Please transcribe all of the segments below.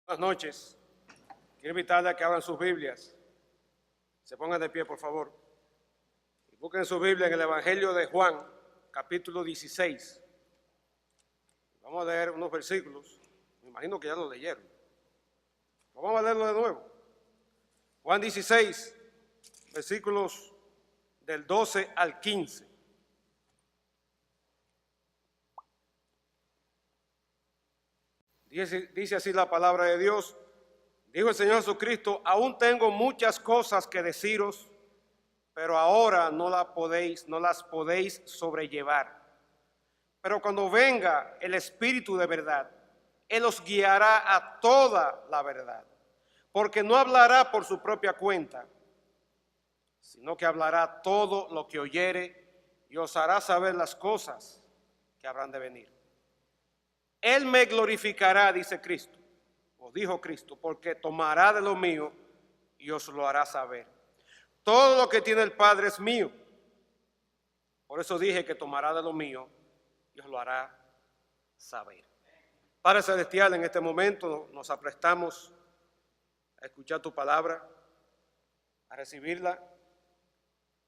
Buenas noches. Quiero invitarles a que abran sus Biblias. Se pongan de pie, por favor. Y busquen su Biblia en el Evangelio de Juan, capítulo 16. Vamos a leer unos versículos. Me imagino que ya lo leyeron. Pero vamos a leerlo de nuevo. Juan 16, versículos del 12 al 15. Dice así la palabra de Dios. Dijo el Señor Jesucristo: aún tengo muchas cosas que deciros, pero ahora no las podéis sobrellevar. Pero cuando venga el Espíritu de verdad, Él os guiará a toda la verdad, porque no hablará por su propia cuenta, sino que hablará todo lo que oyere y os hará saber las cosas que habrán de venir. Él me glorificará, dice Cristo, o dijo Cristo, porque tomará de lo mío y os lo hará saber. Todo lo que tiene el Padre es mío. Por eso dije que tomará de lo mío y os lo hará saber. Padre Celestial, en este momento nos aprestamos a escuchar tu palabra, a recibirla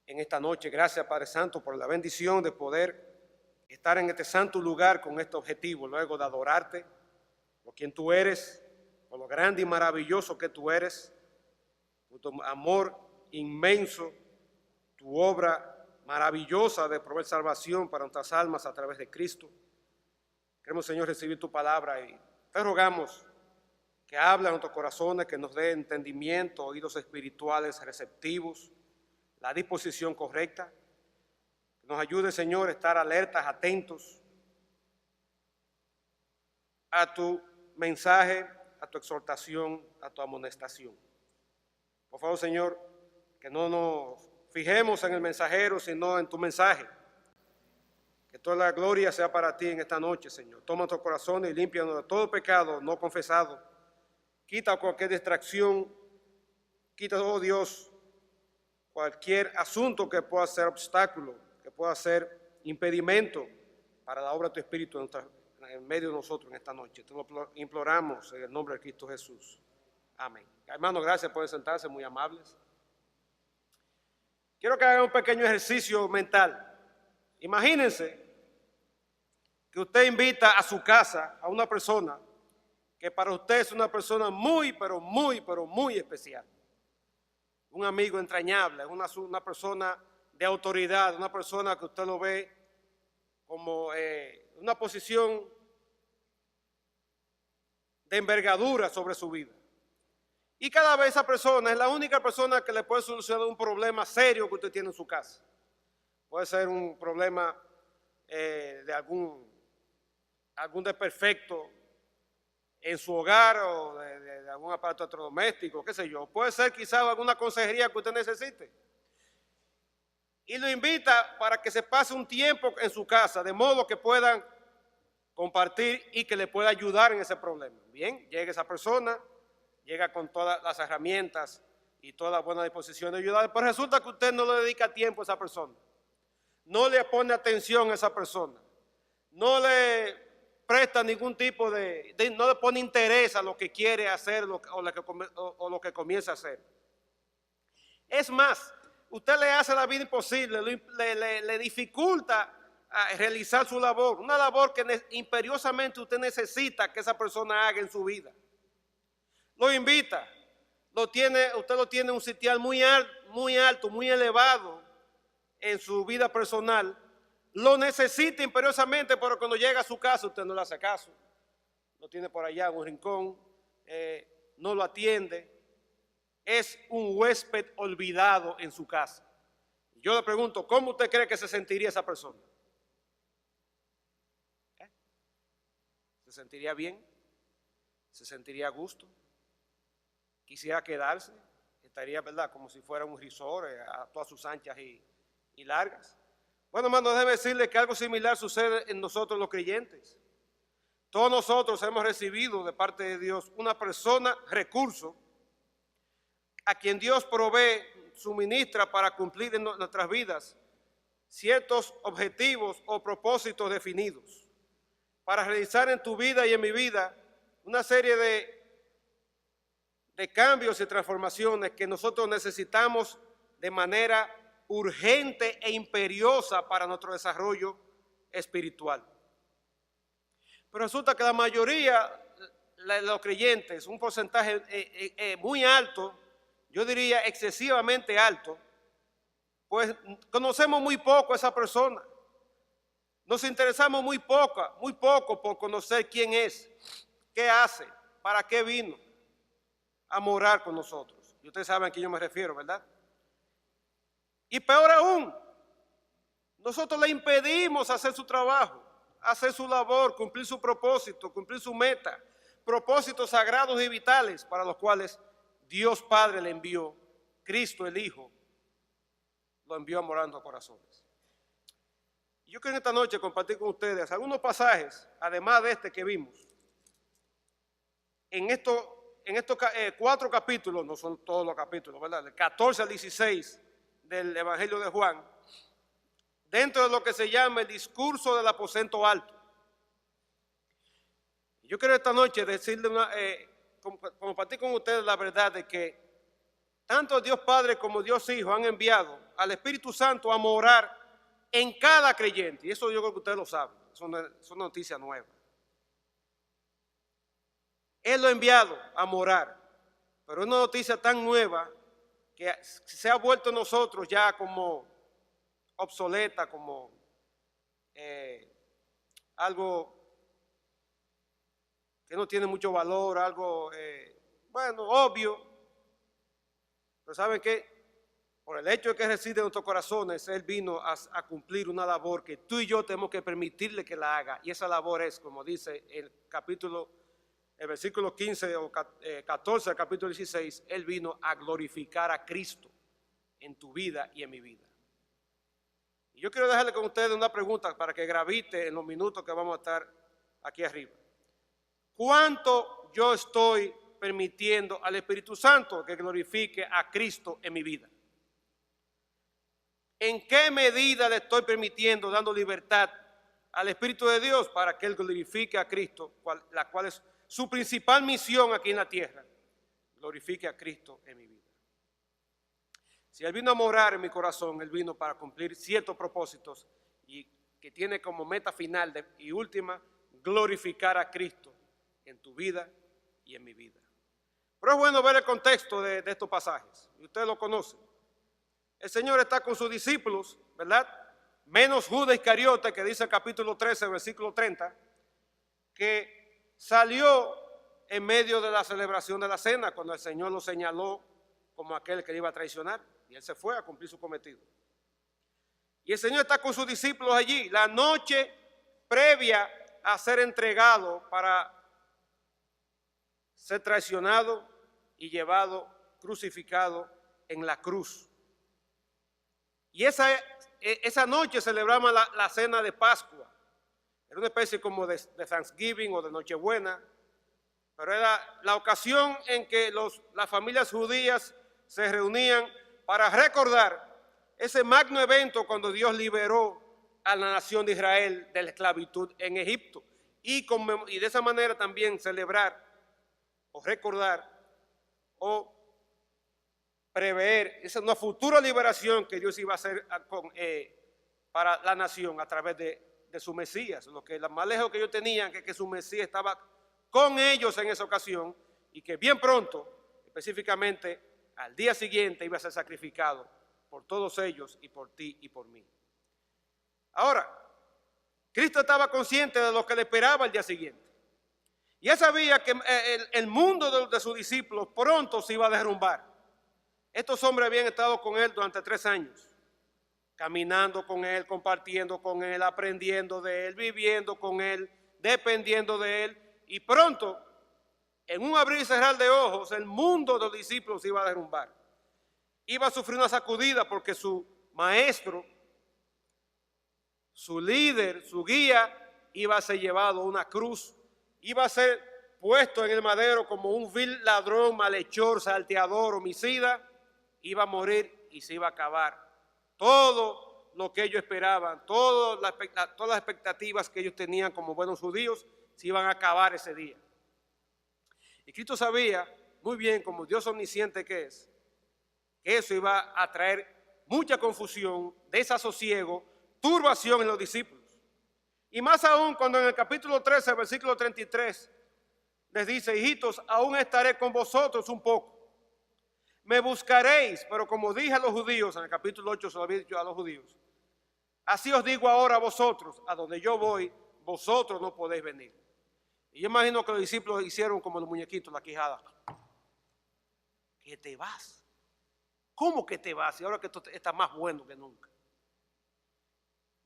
en esta noche. Gracias, Padre Santo, por la bendición de poder estar en este santo lugar con este objetivo, luego de adorarte por quien tú eres, por lo grande y maravilloso que tú eres, por tu amor inmenso, tu obra maravillosa de proveer salvación para nuestras almas a través de Cristo. Queremos, Señor, recibir tu palabra y te rogamos que hable a nuestros corazones, que nos dé entendimiento, oídos espirituales receptivos, la disposición correcta. Nos ayude, Señor, a estar alertas, atentos a tu mensaje, a tu exhortación, a tu amonestación. Por favor, Señor, que no nos fijemos en el mensajero, sino en tu mensaje. Que toda la gloria sea para ti en esta noche, Señor. Toma nuestros corazones y límpianos de todo pecado no confesado. Quita cualquier distracción. Quita, oh Dios, cualquier asunto que pueda ser obstáculo, que pueda ser impedimento para la obra de tu Espíritu en medio de nosotros en esta noche. Te lo imploramos en el nombre de Cristo Jesús. Amén. Hermanos, gracias por sentarse, muy amables. Quiero que hagan un pequeño ejercicio mental. Imagínense que usted invita a su casa a una persona que para usted es una persona muy, pero muy especial. Un amigo entrañable, una persona de autoridad, una persona que usted lo ve como una posición de envergadura sobre su vida. Y cada vez esa persona es la única persona que le puede solucionar un problema serio que usted tiene en su casa. Puede ser un problema de algún desperfecto en su hogar o de algún aparato electrodoméstico, qué sé yo. Puede ser quizás alguna consejería que usted necesite. Y lo invita para que se pase un tiempo en su casa, de modo que puedan compartir y que le pueda ayudar en ese problema. Bien, llega esa persona, llega con todas las herramientas y toda la buena disposición de ayudar, pero resulta que usted no le dedica tiempo a esa persona, no le pone atención a esa persona, no le presta ningún tipo no le pone interés a lo que quiere hacer o lo que comienza a hacer. Es más, usted le hace la vida imposible, le dificulta a realizar su labor, una labor que imperiosamente usted necesita que esa persona haga en su vida. Lo invita, usted lo tiene en un sitial muy alto, muy elevado en su vida personal, lo necesita imperiosamente, pero cuando llega a su casa usted no le hace caso, lo tiene por allá en un rincón, no lo atiende. Es un huésped olvidado en su casa. Yo le pregunto, ¿cómo usted cree que se sentiría esa persona? ¿Se sentiría bien? ¿Se sentiría a gusto? ¿Quisiera quedarse? Estaría, ¿verdad?, como si fuera un resort a todas sus anchas y largas. Bueno, hermano, déjeme decirle que algo similar sucede en nosotros los creyentes. Todos nosotros hemos recibido de parte de Dios una persona, recurso, a quien Dios provee, suministra para cumplir en nuestras vidas ciertos objetivos o propósitos definidos, para realizar en tu vida y en mi vida una serie de de cambios y transformaciones que nosotros necesitamos de manera urgente e imperiosa para nuestro desarrollo espiritual. Pero resulta que la mayoría de los creyentes, un porcentaje muy alto, yo diría excesivamente alto, pues conocemos muy poco a esa persona. Nos interesamos muy poco por conocer quién es, qué hace, para qué vino a morar con nosotros. Y ustedes saben a quién yo me refiero, ¿verdad? Y peor aún, nosotros le impedimos hacer su trabajo, hacer su labor, cumplir su propósito, cumplir su meta, propósitos sagrados y vitales para los cuales Dios Padre le envió, Cristo el Hijo lo envió a morar en nuestros corazones. Y yo quiero en esta noche compartir con ustedes algunos pasajes, además de este que vimos, en estos 4 capítulos, no son todos los capítulos, ¿verdad? Del 14 al 16 del Evangelio de Juan, dentro de lo que se llama el discurso del aposento alto. Yo quiero esta noche decirle compartir con ustedes la verdad de que tanto Dios Padre como Dios Hijo han enviado al Espíritu Santo a morar en cada creyente. Y eso yo creo que ustedes lo saben, es una noticia nueva. Él lo ha enviado a morar, pero es una noticia tan nueva que se ha vuelto en nosotros ya como obsoleta, como algo que no tiene mucho valor, algo, obvio. Pero ¿saben qué? Por el hecho de que reside en nuestros corazones, Él vino a cumplir una labor que tú y yo tenemos que permitirle que la haga. Y esa labor es, como dice el versículo 15 o 14 del capítulo 16, Él vino a glorificar a Cristo en tu vida y en mi vida. Y yo quiero dejarle con ustedes una pregunta para que gravite en los minutos que vamos a estar aquí arriba. ¿Cuánto yo estoy permitiendo al Espíritu Santo que glorifique a Cristo en mi vida? ¿En qué medida le estoy permitiendo, dando libertad al Espíritu de Dios para que Él glorifique a Cristo, la cual es su principal misión aquí en la tierra? Glorifique a Cristo en mi vida. Si Él vino a morar en mi corazón, Él vino para cumplir ciertos propósitos y que tiene como meta final y última glorificar a Cristo en tu vida y en mi vida. Pero es bueno ver el contexto de estos pasajes, y ustedes lo conocen. El Señor está con sus discípulos, ¿verdad? Menos Judas Iscariote, que dice el capítulo 13, versículo 30, que salió en medio de la celebración de la cena, cuando el Señor lo señaló como aquel que le iba a traicionar, y Él se fue a cumplir su cometido. Y el Señor está con sus discípulos allí, la noche previa a ser entregado para ser traicionado y llevado, crucificado en la cruz. Y esa noche celebramos la cena de Pascua. Era una especie como de Thanksgiving o de Nochebuena, pero era la ocasión en que las familias judías se reunían para recordar ese magno evento cuando Dios liberó a la nación de Israel de la esclavitud en Egipto. Y de esa manera también celebrar o recordar o prever esa una futura liberación que Dios iba a hacer para la nación a través de su Mesías. Lo que más lejos que ellos tenían que su Mesías estaba con ellos en esa ocasión y que bien pronto, específicamente al día siguiente, iba a ser sacrificado por todos ellos y por ti y por mí. Ahora, Cristo estaba consciente de lo que le esperaba el día siguiente. Y él sabía que el mundo de sus discípulos pronto se iba a derrumbar. Estos hombres habían estado con Él durante 3 años, caminando con Él, compartiendo con Él, aprendiendo de Él, viviendo con Él, dependiendo de Él. Y pronto, en un abrir y cerrar de ojos, el mundo de los discípulos se iba a derrumbar. Iba a sufrir una sacudida porque su maestro, su líder, su guía, iba a ser llevado a una cruz. Iba a ser puesto en el madero como un vil ladrón, malhechor, salteador, homicida. Iba a morir y se iba a acabar todo lo que ellos esperaban, todas las expectativas que ellos tenían como buenos judíos, se iban a acabar ese día. Y Cristo sabía muy bien, como Dios omnisciente que es, que eso iba a traer mucha confusión, desasosiego, turbación en los discípulos. Y más aún cuando en el capítulo 13, versículo 33, les dice: hijitos, aún estaré con vosotros un poco. Me buscaréis, pero como dije a los judíos, en el capítulo 8 se lo había dicho a los judíos, así os digo ahora a vosotros, a donde yo voy, vosotros no podéis venir. Y yo imagino que los discípulos hicieron como los muñequitos, la quijada. ¿Que te vas? ¿Cómo que te vas? Y ahora que esto está más bueno que nunca.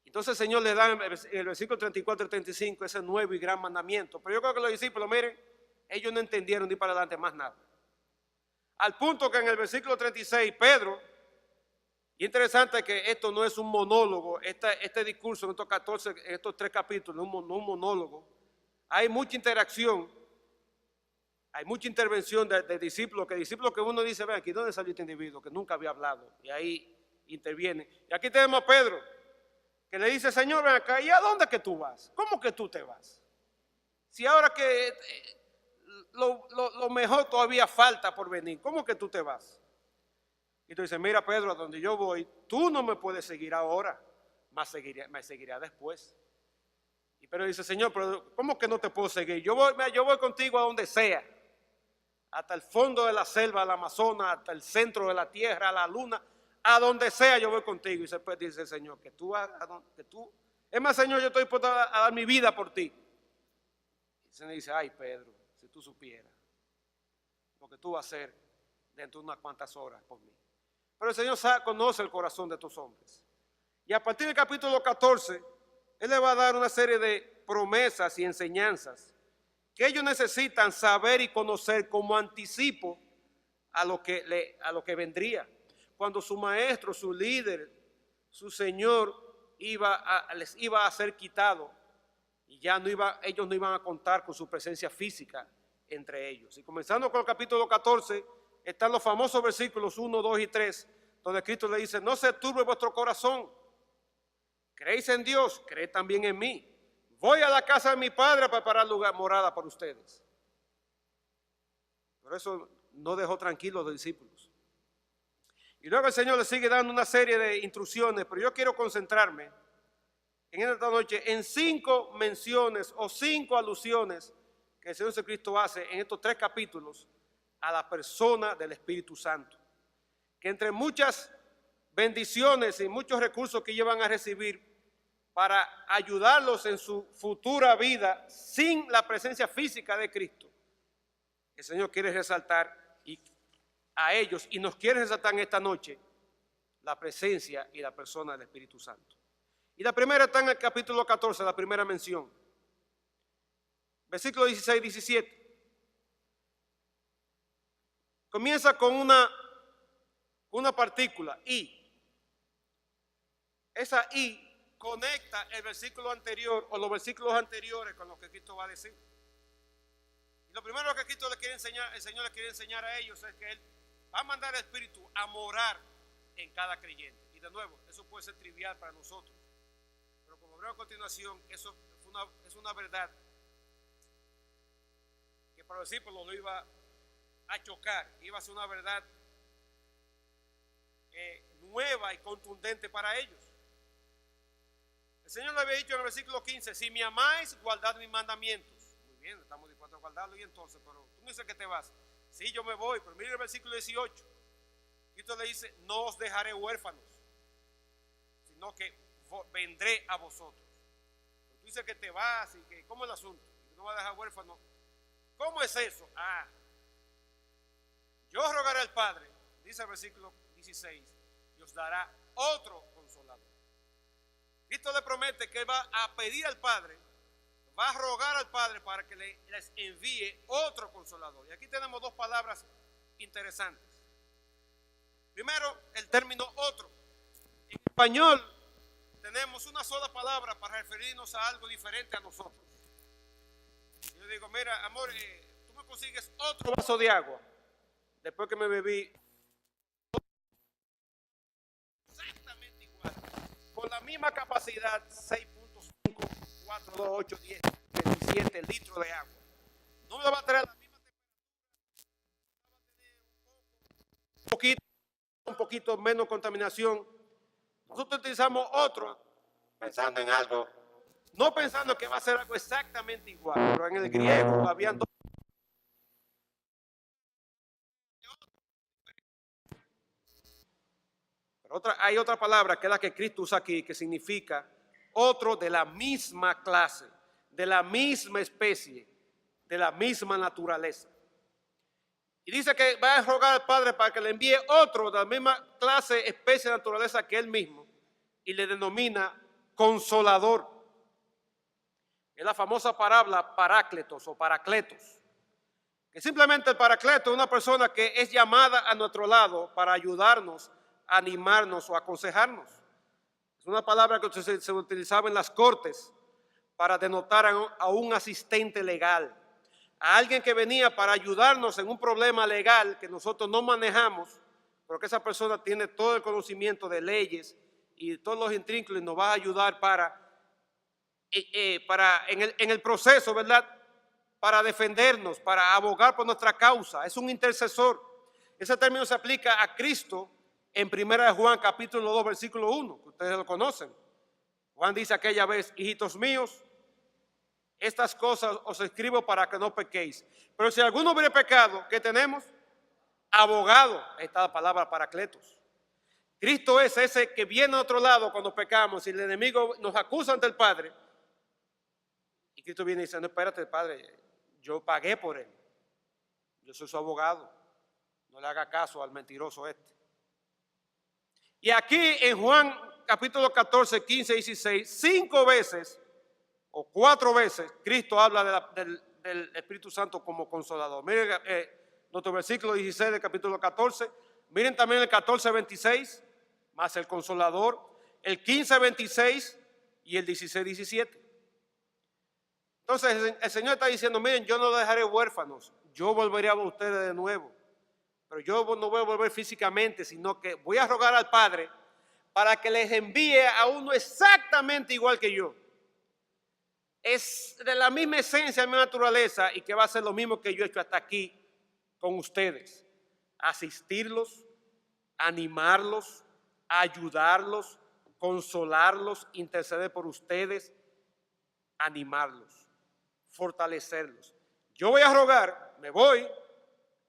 Entonces el Señor le da en el versículo 34 y 35 ese nuevo y gran mandamiento. Pero yo creo que los discípulos, miren, ellos no entendieron ni para adelante más nada. Al punto que en el versículo 36, Pedro, y interesante que esto no es un monólogo, este discurso en estos 3 capítulos, no un monólogo, hay mucha interacción, hay mucha intervención de discípulos que uno dice: ven aquí, ¿dónde salió este individuo que nunca había hablado? Y ahí interviene. Y aquí tenemos a Pedro, que le dice: Señor, ven acá, ¿y a dónde que tú vas? ¿Cómo que tú te vas? Si ahora que lo mejor todavía falta por venir, ¿cómo que tú te vas? Y tú dices: mira, Pedro, a donde yo voy, tú no me puedes seguir ahora, me seguirá después. Y Pedro dice: Señor, pero ¿cómo que no te puedo seguir? Yo voy contigo a donde sea, hasta el fondo de la selva, al Amazonas, hasta el centro de la tierra, a la luna, a donde sea yo voy contigo. Y después dice el Señor: es más, Señor, yo estoy dispuesto a dar mi vida por ti. Y el Señor dice: ay, Pedro, si tú supieras lo que tú vas a hacer dentro de unas cuantas horas por mí. Pero el Señor conoce el corazón de estos hombres. Y a partir del capítulo 14, Él le va a dar una serie de promesas y enseñanzas que ellos necesitan saber y conocer como anticipo a lo que vendría. Cuando su maestro, su líder, su Señor les iba a ser quitado y ya ellos no iban a contar con su presencia física entre ellos. Y comenzando con el capítulo 14, están los famosos versículos 1, 2 y 3, donde Cristo le dice: no se turbe vuestro corazón, creéis en Dios, creed también en mí. Voy a la casa de mi Padre a preparar lugar, morada para ustedes. Pero eso no dejó tranquilos a los discípulos. Y luego el Señor le sigue dando una serie de instrucciones, pero yo quiero concentrarme en esta noche en 5 menciones o 5 alusiones que el Señor Jesucristo hace en estos 3 capítulos a la persona del Espíritu Santo, que entre muchas bendiciones y muchos recursos que ellos van a recibir para ayudarlos en su futura vida sin la presencia física de Cristo, el Señor quiere resaltar a ellos y nos quiere resaltar en esta noche la presencia y la persona del Espíritu Santo. Y la primera está en el capítulo 14, la primera mención, versículo 16 y 17. Comienza con una partícula, I. Esa I conecta el versículo anterior o los versículos anteriores con lo que Cristo va a decir. Y lo primero que Cristo le quiere enseñar, el Señor le quiere enseñar a ellos, es que Él va a mandar al Espíritu a morar en cada creyente. Y de nuevo, eso puede ser trivial para nosotros, pero como veremos a continuación, eso es una verdad que para los discípulos lo iba a chocar, iba a ser una verdad nueva y contundente para ellos. El Señor le había dicho en el versículo 15: si me amáis, guardad mis mandamientos. Muy bien, estamos dispuestos a guardarlo. Y entonces, pero tú me dices que te vas. Sí, yo me voy, pero mire el versículo 18. Cristo le dice: no os dejaré huérfanos, sino que vendré a vosotros. Pero tú dices que te vas y que, ¿cómo es el asunto? Que no vas a dejar huérfanos. ¿Cómo es eso? Yo rogaré al Padre, dice el versículo 16, y os dará otro consolador. Cristo le promete que va a pedir al Padre, va a rogar al Padre para que les envíe otro consolador. Y aquí tenemos 2 palabras interesantes. Primero, el término otro. En español tenemos una sola palabra para referirnos a algo diferente a nosotros. Yo digo: mira, amor, tú me consigues otro vaso de agua. Después que me bebí exactamente igual, con la misma capacidad, 6.5, 4, 2, 8, 10, 27 litros de agua. No me va a traer la misma temperatura, un poquito menos contaminación, nosotros utilizamos otro, pensando en algo, no pensando que va a ser algo exactamente igual, pero en el griego habían dos. Pero hay otra palabra que es la que Cristo usa aquí, que significa otro de la misma clase, de la misma especie, de la misma naturaleza. Y dice que va a rogar al Padre para que le envíe otro de la misma clase, especie, naturaleza que él mismo, y le denomina consolador. Es la famosa palabra parácletos o paracletos, que simplemente el paracleto es una persona que es llamada a nuestro lado para ayudarnos, animarnos o aconsejarnos. Es una palabra que se utilizaba en las cortes para denotar a un asistente legal, a alguien que venía para ayudarnos en un problema legal que nosotros no manejamos, pero que esa persona tiene todo el conocimiento de leyes y todos los intrínculos y nos va a ayudar en el proceso, ¿verdad? Para defendernos, para abogar por nuestra causa. Es un intercesor. Ese término se aplica a Cristo en 1 Juan capítulo 2 versículo 1, que ustedes lo conocen. Juan dice aquella vez: hijitos míos, estas cosas os escribo para que no pequéis. Pero si alguno hubiere pecado, ¿qué tenemos? Abogado. Ahí está la palabra paracletos. Cristo es ese que viene a otro lado cuando pecamos y el enemigo nos acusa ante el Padre. Y Cristo viene y dice: no, espérate, Padre, yo pagué por él. Yo soy su abogado. No le haga caso al mentiroso este. Y aquí en Juan capítulo 14, 15 y 16, 5 veces o 4 veces Cristo habla del Espíritu Santo como consolador. Miren nuestro versículo 16 del capítulo 14. Miren también el 14, 26, más el consolador. El 15, 26 y el 16, 17. Entonces el Señor está diciendo: miren, yo no los dejaré huérfanos. Yo volveré a ustedes de nuevo. Pero yo no voy a volver físicamente, sino que voy a rogar al Padre para que les envíe a uno exactamente igual que yo. Es de la misma esencia, de mi naturaleza, y que va a ser lo mismo que yo he hecho hasta aquí con ustedes. Asistirlos, animarlos, ayudarlos, consolarlos, interceder por ustedes, animarlos, fortalecerlos. Yo voy a rogar, me voy,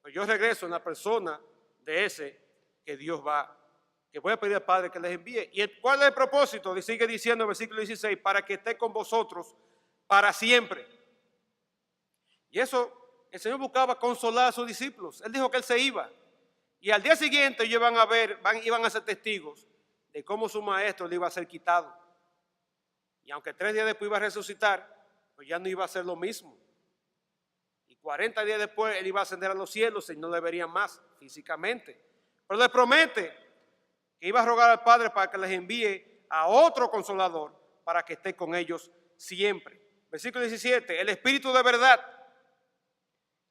pero yo regreso en la persona de ese que Dios que voy a pedir al Padre que les envíe. ¿Y cuál es el propósito? Sigue diciendo el versículo 16, para que esté con vosotros para siempre. Y eso, el Señor buscaba consolar a sus discípulos. Él dijo que Él se iba. Y al día siguiente ellos iban a ser testigos de cómo su maestro le iba a ser quitado. Y aunque 3 días después iba a resucitar, pues ya no iba a ser lo mismo. 40 días después él iba a ascender a los cielos y no le verían más físicamente. Pero le promete que iba a rogar al Padre para que les envíe a otro consolador para que esté con ellos siempre. Versículo 17, el Espíritu de verdad,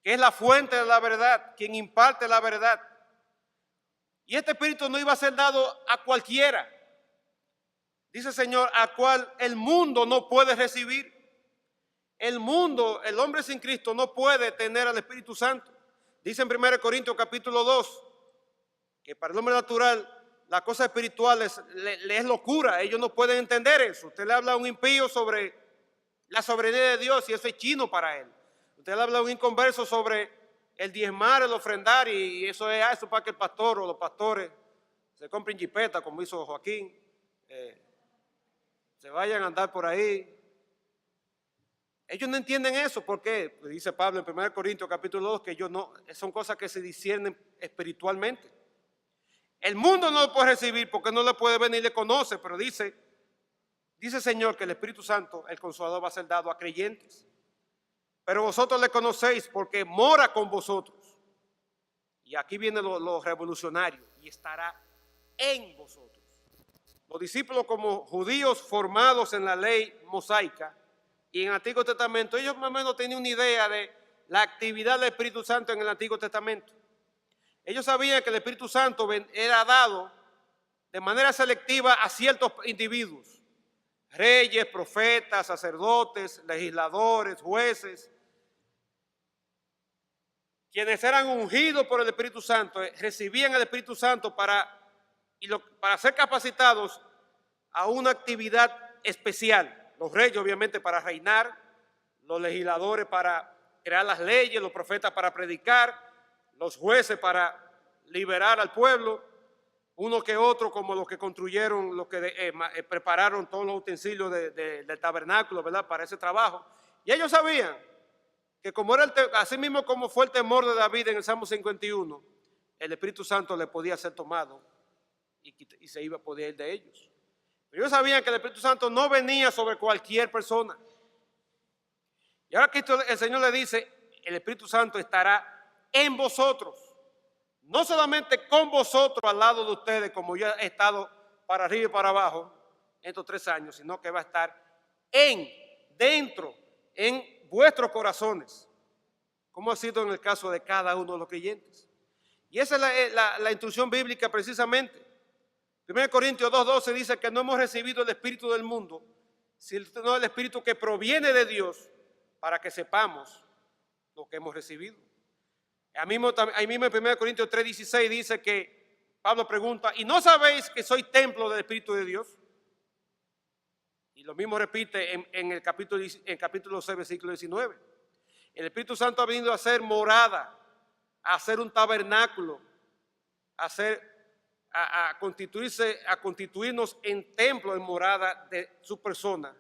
que es la fuente de la verdad, quien imparte la verdad. Y este Espíritu no iba a ser dado a cualquiera. Dice el Señor, a cual el mundo no puede recibir. El mundo, el hombre sin Cristo no puede tener al Espíritu Santo. Dice en 1 Corintios capítulo 2 que para el hombre natural las cosas espirituales le es locura. Ellos no pueden entender eso. Usted le habla a un impío sobre la soberanía de Dios y eso es chino para él. Usted le habla a un inconverso sobre el diezmar, el ofrendar y eso es eso para que el pastor o los pastores se compren jipeta como hizo Joaquín, se vayan a andar por ahí. Ellos no entienden eso. ¿Por qué? Pues dice Pablo en 1 Corintios capítulo 2 que ellos no, son cosas que se disciernen espiritualmente. El mundo no lo puede recibir porque no le puede ver ni le conoce, pero dice el Señor que el Espíritu Santo, el Consolador, va a ser dado a creyentes. Pero vosotros le conocéis porque mora con vosotros. Y aquí viene lo revolucionario, y estará en vosotros. Los discípulos como judíos formados en la ley mosaica, y en el Antiguo Testamento, ellos más o menos tenían una idea de la actividad del Espíritu Santo en el Antiguo Testamento. Ellos sabían que el Espíritu Santo era dado de manera selectiva a ciertos individuos. Reyes, profetas, sacerdotes, legisladores, jueces. Quienes eran ungidos por el Espíritu Santo, recibían el Espíritu Santo para para ser capacitados a una actividad especial. Los reyes obviamente para reinar, los legisladores para crear las leyes, los profetas para predicar, los jueces para liberar al pueblo, uno que otro como los que construyeron, los que prepararon todos los utensilios del tabernáculo, ¿verdad?, para ese trabajo. Y ellos sabían que como era así mismo como fue el temor de David en el Salmo 51, el Espíritu Santo le podía ser tomado y se podía ir de ellos. Pero ellos sabían que el Espíritu Santo no venía sobre cualquier persona. Y ahora que el Señor le dice, el Espíritu Santo estará en vosotros. No solamente con vosotros al lado de ustedes, como yo he estado para arriba y para abajo estos 3 años, sino que va a estar dentro, en vuestros corazones, como ha sido en el caso de cada uno de los creyentes. Y esa es la instrucción bíblica precisamente. 1 Corintios 2:12 dice que no hemos recibido el espíritu del mundo, sino el espíritu que proviene de Dios, para que sepamos lo que hemos recibido. Ahí mismo en 1 Corintios 3:16 dice que Pablo pregunta, ¿y no sabéis que soy templo del Espíritu de Dios? Y lo mismo repite en el capítulo 6, versículo 19. El Espíritu Santo ha venido a ser morada, a hacer un tabernáculo, a constituirnos en templo, en morada de su persona.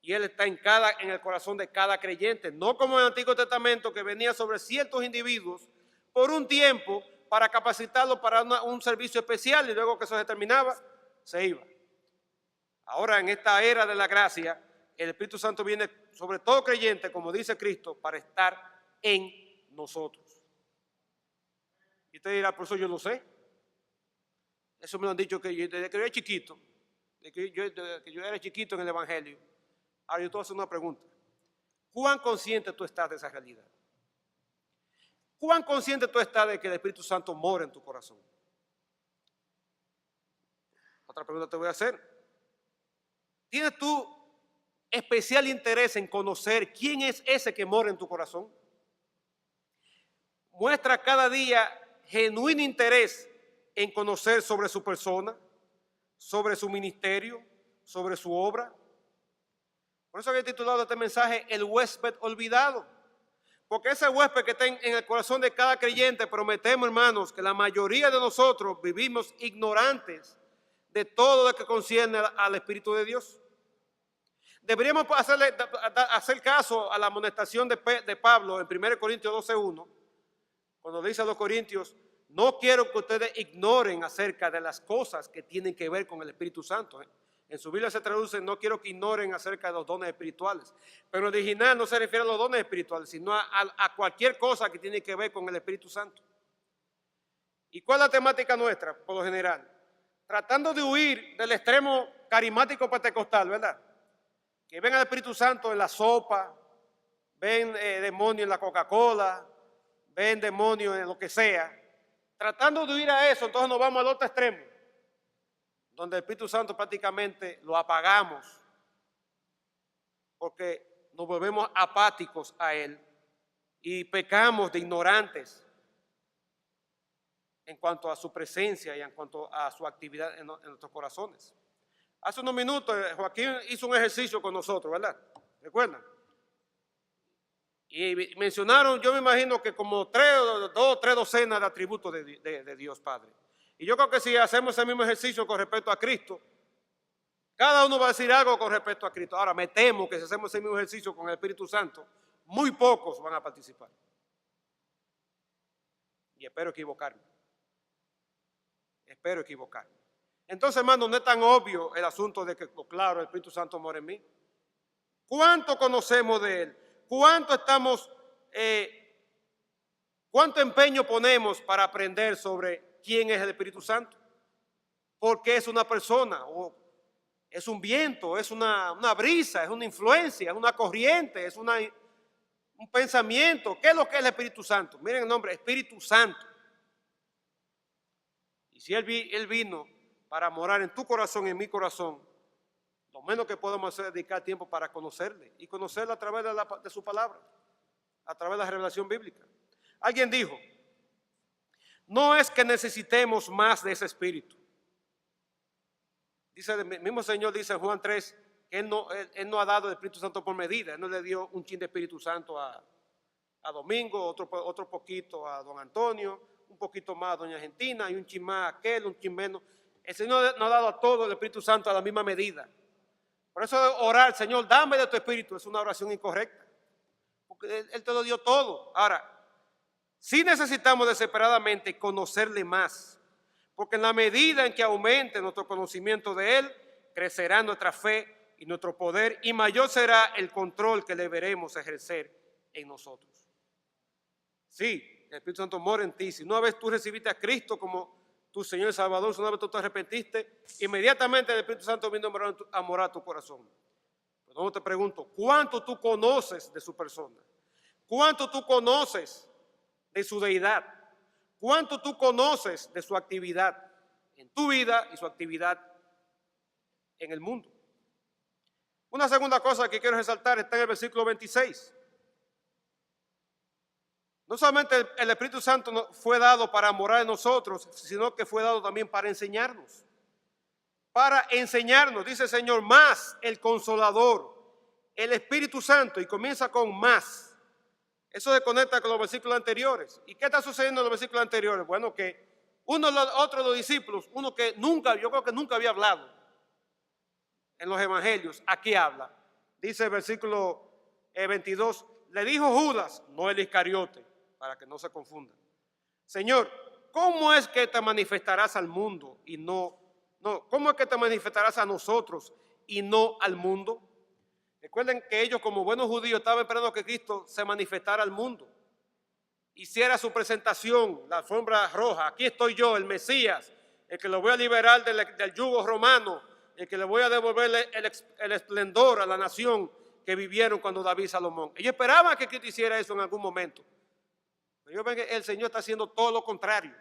Y Él está en el corazón de cada creyente, no como en el Antiguo Testamento, que venía sobre ciertos individuos por un tiempo para capacitarlos para un servicio especial, y luego que eso se terminaba, se iba. Ahora, en esta era de la gracia, el Espíritu Santo viene sobre todo creyente, como dice Cristo, para estar en nosotros. Y usted dirá, por eso yo lo sé. Eso me lo han dicho desde que yo era chiquito, desde que yo era chiquito en el Evangelio. Ahora yo te voy a hacer una pregunta. ¿Cuán consciente tú estás de esa realidad? ¿Cuán consciente tú estás de que el Espíritu Santo mora en tu corazón? Otra pregunta te voy a hacer. ¿Tienes tú especial interés en conocer quién es ese que mora en tu corazón? Muestra cada día genuino interés en conocer sobre su persona, sobre su ministerio, sobre su obra. Por eso había titulado este mensaje El huésped olvidado. Porque ese huésped que está en el corazón de cada creyente, prometemos, hermanos, que la mayoría de nosotros vivimos ignorantes de todo lo que concierne al Espíritu de Dios. Deberíamos hacer caso a la amonestación de Pablo en 1 Corintios 12:1, cuando dice a los corintios, no quiero que ustedes ignoren acerca de las cosas que tienen que ver con el Espíritu Santo. En su Biblia se traduce, no quiero que ignoren acerca de los dones espirituales. Pero en original no se refiere a los dones espirituales, sino a cualquier cosa que tiene que ver con el Espíritu Santo. ¿Y cuál es la temática nuestra, por lo general? Tratando de huir del extremo carismático pentecostal, ¿verdad? Que ven al Espíritu Santo en la sopa, ven demonios en la Coca-Cola, ven demonios en lo que sea. Tratando de huir a eso, entonces nos vamos al otro extremo, donde el Espíritu Santo prácticamente lo apagamos, porque nos volvemos apáticos a Él y pecamos de ignorantes en cuanto a su presencia y en cuanto a su actividad en nuestros corazones. Hace unos minutos Joaquín hizo un ejercicio con nosotros, ¿verdad? ¿Recuerdan? Y mencionaron, yo me imagino que como 2 o 3 docenas de atributos de Dios Padre. Y yo creo que si hacemos ese mismo ejercicio con respecto a Cristo, cada uno va a decir algo con respecto a Cristo. Ahora, me temo que si hacemos ese mismo ejercicio con el Espíritu Santo, muy pocos van a participar. Y espero equivocarme. Espero equivocarme. Entonces, hermano, no es tan obvio el asunto de que, claro, el Espíritu Santo mora en mí. ¿Cuánto conocemos de Él? ¿Cuánto empeño ponemos para aprender sobre quién es el Espíritu Santo? Porque es una persona, o es un viento, es una brisa, es una influencia, es una corriente, es un pensamiento. ¿Qué es lo que es el Espíritu Santo? Miren el nombre, Espíritu Santo. Y si Él vino para morar en tu corazón y en mi corazón, lo menos que podemos hacer es dedicar tiempo para conocerle y conocerle a través de su palabra, a través de la revelación bíblica. Alguien dijo, no es que necesitemos más de ese espíritu, Dice el mismo Señor, dice en Juan 3, que Él no ha dado el Espíritu Santo por medida. Él no le dio un chin de Espíritu Santo a Domingo, otro poquito a don Antonio, un poquito más a doña Argentina y un chin más a aquel, un chin menos. El Señor no ha dado a todo el Espíritu Santo a la misma medida. Por eso orar, Señor, dame de tu Espíritu, es una oración incorrecta. Porque Él te lo dio todo. Ahora, sí necesitamos desesperadamente conocerle más. Porque en la medida en que aumente nuestro conocimiento de Él, crecerá nuestra fe y nuestro poder, y mayor será el control que le veremos ejercer en nosotros. Sí, el Espíritu Santo mora en ti. Si una vez tú recibiste a Cristo como tu Señor y Salvador, si una vez tú te arrepentiste, inmediatamente el Espíritu Santo vino a morar a tu corazón. Pero no te pregunto, ¿cuánto tú conoces de su persona? ¿Cuánto tú conoces de su deidad? ¿Cuánto tú conoces de su actividad en tu vida y su actividad en el mundo? Una segunda cosa que quiero resaltar está en el versículo 26. No solamente el Espíritu Santo fue dado para morar en nosotros, sino que fue dado también para enseñarnos. Para enseñarnos, dice el Señor, más el Consolador, el Espíritu Santo, y comienza con más. Eso se conecta con los versículos anteriores. ¿Y qué está sucediendo en los versículos anteriores? Bueno, que otro de los discípulos, uno que yo creo que nunca había hablado en los evangelios, aquí habla. Dice el versículo 22, le dijo Judas, no el Iscariote, para que no se confundan: Señor, ¿cómo es que te manifestarás al mundo y cómo es que te manifestarás a nosotros y no al mundo? Recuerden que ellos, como buenos judíos, estaban esperando que Cristo se manifestara al mundo, hiciera su presentación, la alfombra roja. Aquí estoy yo, el Mesías, el que lo voy a liberar del yugo romano, el que le voy a devolver el esplendor a la nación que vivieron cuando David y Salomón. Ellos esperaban que Cristo hiciera eso en algún momento. Pero yo veo que el Señor está haciendo todo lo contrario.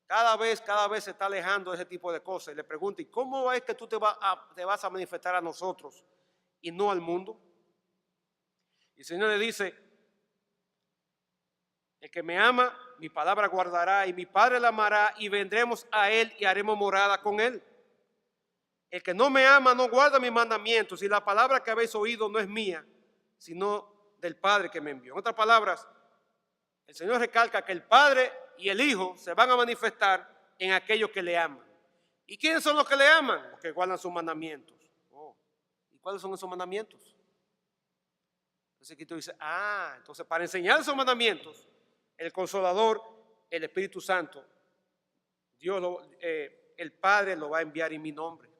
Cada vez se está alejando de ese tipo de cosas. Y le pregunta, ¿y cómo es que tú te vas a manifestar a nosotros y no al mundo? Y el Señor le dice, el que me ama, mi palabra guardará, y mi Padre la amará, y vendremos a Él y haremos morada con Él. El que no me ama no guarda mis mandamientos, y la palabra que habéis oído no es mía, sino del Padre que me envió. En otras palabras, el Señor recalca que el Padre y el Hijo se van a manifestar en aquellos que le aman. ¿Y quiénes son los que le aman? Los que guardan sus mandamientos. ¿Y cuáles son esos mandamientos? Entonces Cristo dice, entonces para enseñar esos mandamientos, el Consolador, el Espíritu Santo, el Padre lo va a enviar en mi nombre.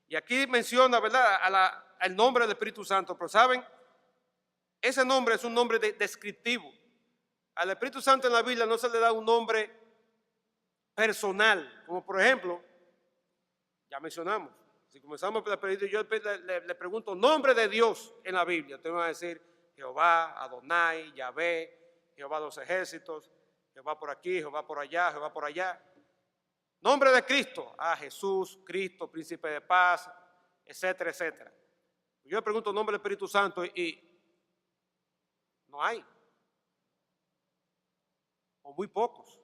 Y aquí menciona, ¿verdad?, el nombre del Espíritu Santo, pero ¿saben? Ese nombre es un nombre descriptivo. Al Espíritu Santo en la Biblia no se le da un nombre personal, como por ejemplo, ya mencionamos, si comenzamos por el Espíritu, yo le pregunto nombre de Dios en la Biblia, usted me va a decir Jehová, Adonai, Yahvé, Jehová de los ejércitos, Jehová por aquí, Jehová por allá, Jehová por allá. Nombre de Cristo, Jesús, Cristo, príncipe de paz, etcétera, etcétera. Yo le pregunto nombre del Espíritu Santo y no hay, o muy pocos.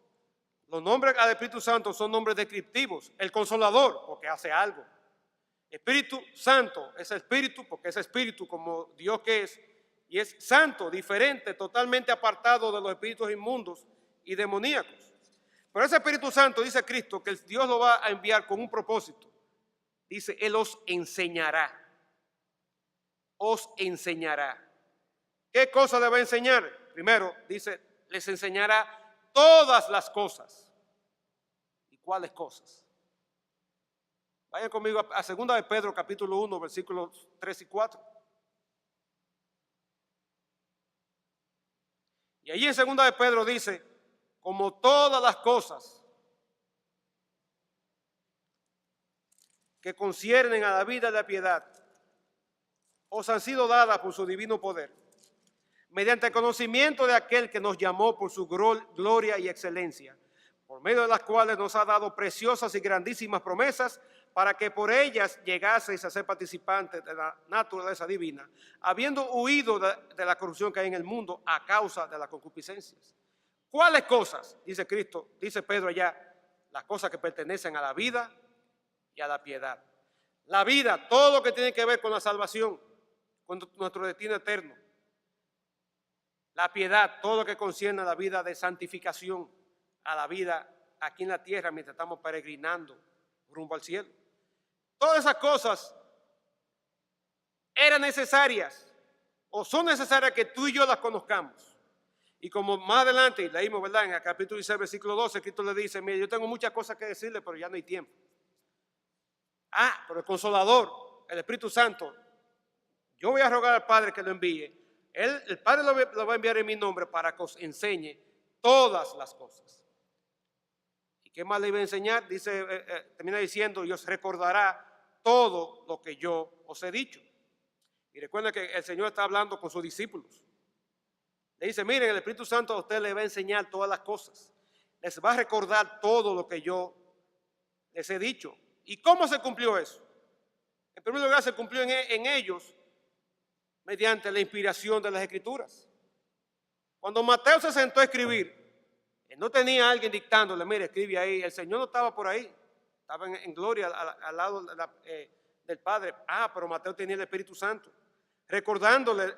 Los nombres al Espíritu Santo son nombres descriptivos. El Consolador, porque hace algo. Espíritu Santo es Espíritu, porque es Espíritu como Dios que es, y es santo, diferente, totalmente apartado de los espíritus inmundos y demoníacos. Pero ese Espíritu Santo, dice Cristo, que Dios lo va a enviar con un propósito. Dice, Él os enseñará. Os enseñará. ¿Qué cosa le va a enseñar? Primero, dice, les enseñará todas las cosas. ¿Y cuáles cosas? Vayan conmigo a 2 de Pedro, capítulo 1, versículos 3 y 4. Y allí en 2 de Pedro dice, como todas las cosas que conciernen a la vida y la piedad, os han sido dadas por su divino poder, mediante el conocimiento de aquel que nos llamó por su gloria y excelencia, por medio de las cuales nos ha dado preciosas y grandísimas promesas, para que por ellas llegaseis a ser participantes de la naturaleza divina, habiendo huido de la corrupción que hay en el mundo a causa de las concupiscencias. ¿Cuáles cosas? Dice Cristo, dice Pedro allá, las cosas que pertenecen a la vida y a la piedad. La vida, todo lo que tiene que ver con la salvación, con nuestro destino eterno. La piedad, todo lo que concierne a la vida de santificación, a la vida aquí en la tierra mientras estamos peregrinando rumbo al cielo. Todas esas cosas eran necesarias o son necesarias que tú y yo las conozcamos. Y como más adelante leímos, ¿verdad? En el capítulo 16, versículo 12, Cristo le dice, mire, yo tengo muchas cosas que decirle, pero ya no hay tiempo. Pero el Consolador, el Espíritu Santo, yo voy a rogar al Padre que lo envíe. El Padre lo va a enviar en mi nombre para que os enseñe todas las cosas. ¿Y qué más le iba a enseñar? Dice, termina diciendo, y os recordará todo lo que yo os he dicho. Y recuerden que el Señor está hablando con sus discípulos. Le dice, miren, el Espíritu Santo a usted le va a enseñar todas las cosas. Les va a recordar todo lo que yo les he dicho. ¿Y cómo se cumplió eso? En primer lugar, se cumplió en ellos mediante la inspiración de las Escrituras. Cuando Mateo se sentó a escribir, él no tenía a alguien dictándole, mire, escribe ahí. El Señor no estaba por ahí, estaba en gloria al lado del Padre. Pero Mateo tenía el Espíritu Santo, recordándole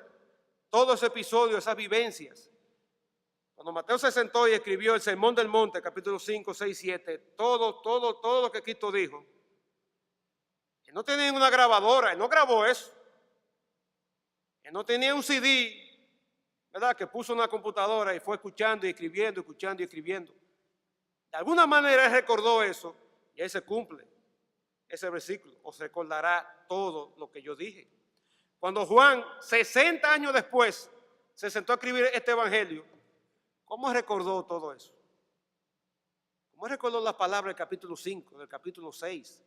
todo ese episodio, esas vivencias. Cuando Mateo se sentó y escribió el Sermón del Monte, capítulo 5, 6, 7, todo lo que Cristo dijo, él no tenía una grabadora, él no grabó eso. Él no tenía un CD, ¿verdad?, que puso una computadora y fue escuchando y escribiendo, escuchando y escribiendo. De alguna manera él recordó eso y ahí se cumple ese versículo. Os recordará todo lo que yo dije. Cuando Juan, 60 años después, se sentó a escribir este evangelio, ¿cómo recordó todo eso? ¿Cómo recordó las palabras del capítulo 5, del capítulo 6?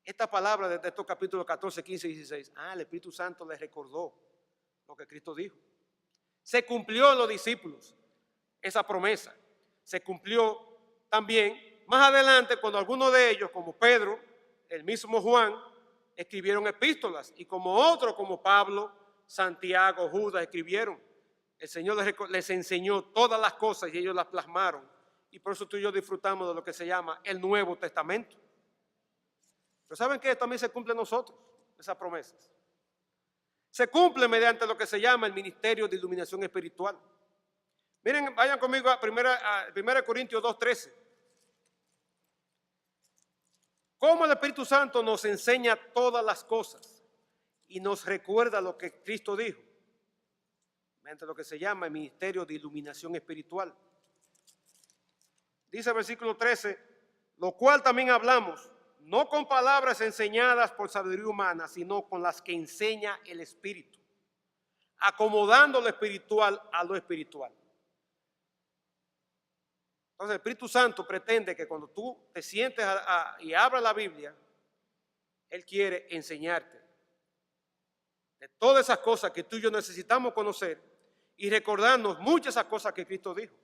Esta palabra de estos capítulos 14, 15 y 16. El Espíritu Santo les recordó lo que Cristo dijo. Se cumplió en los discípulos esa promesa. Se cumplió también más adelante cuando algunos de ellos, como Pedro, el mismo Juan, escribieron epístolas, y como otros, como Pablo, Santiago, Judas, escribieron. El Señor les enseñó todas las cosas y ellos las plasmaron. Y por eso tú y yo disfrutamos de lo que se llama el Nuevo Testamento. Pero ¿saben qué? También se cumple en nosotros esas promesas. Se cumple mediante lo que se llama el ministerio de iluminación espiritual. Miren, vayan conmigo a 1 Corintios 2:13. Cómo el Espíritu Santo nos enseña todas las cosas y nos recuerda lo que Cristo dijo, mediante lo que se llama el ministerio de iluminación espiritual. Dice el versículo 13, lo cual también hablamos, no con palabras enseñadas por sabiduría humana, sino con las que enseña el Espíritu, acomodando lo espiritual a lo espiritual. Entonces el Espíritu Santo pretende que cuando tú te sientes y abras la Biblia, Él quiere enseñarte de todas esas cosas que tú y yo necesitamos conocer y recordarnos muchas de esas cosas que Cristo dijo.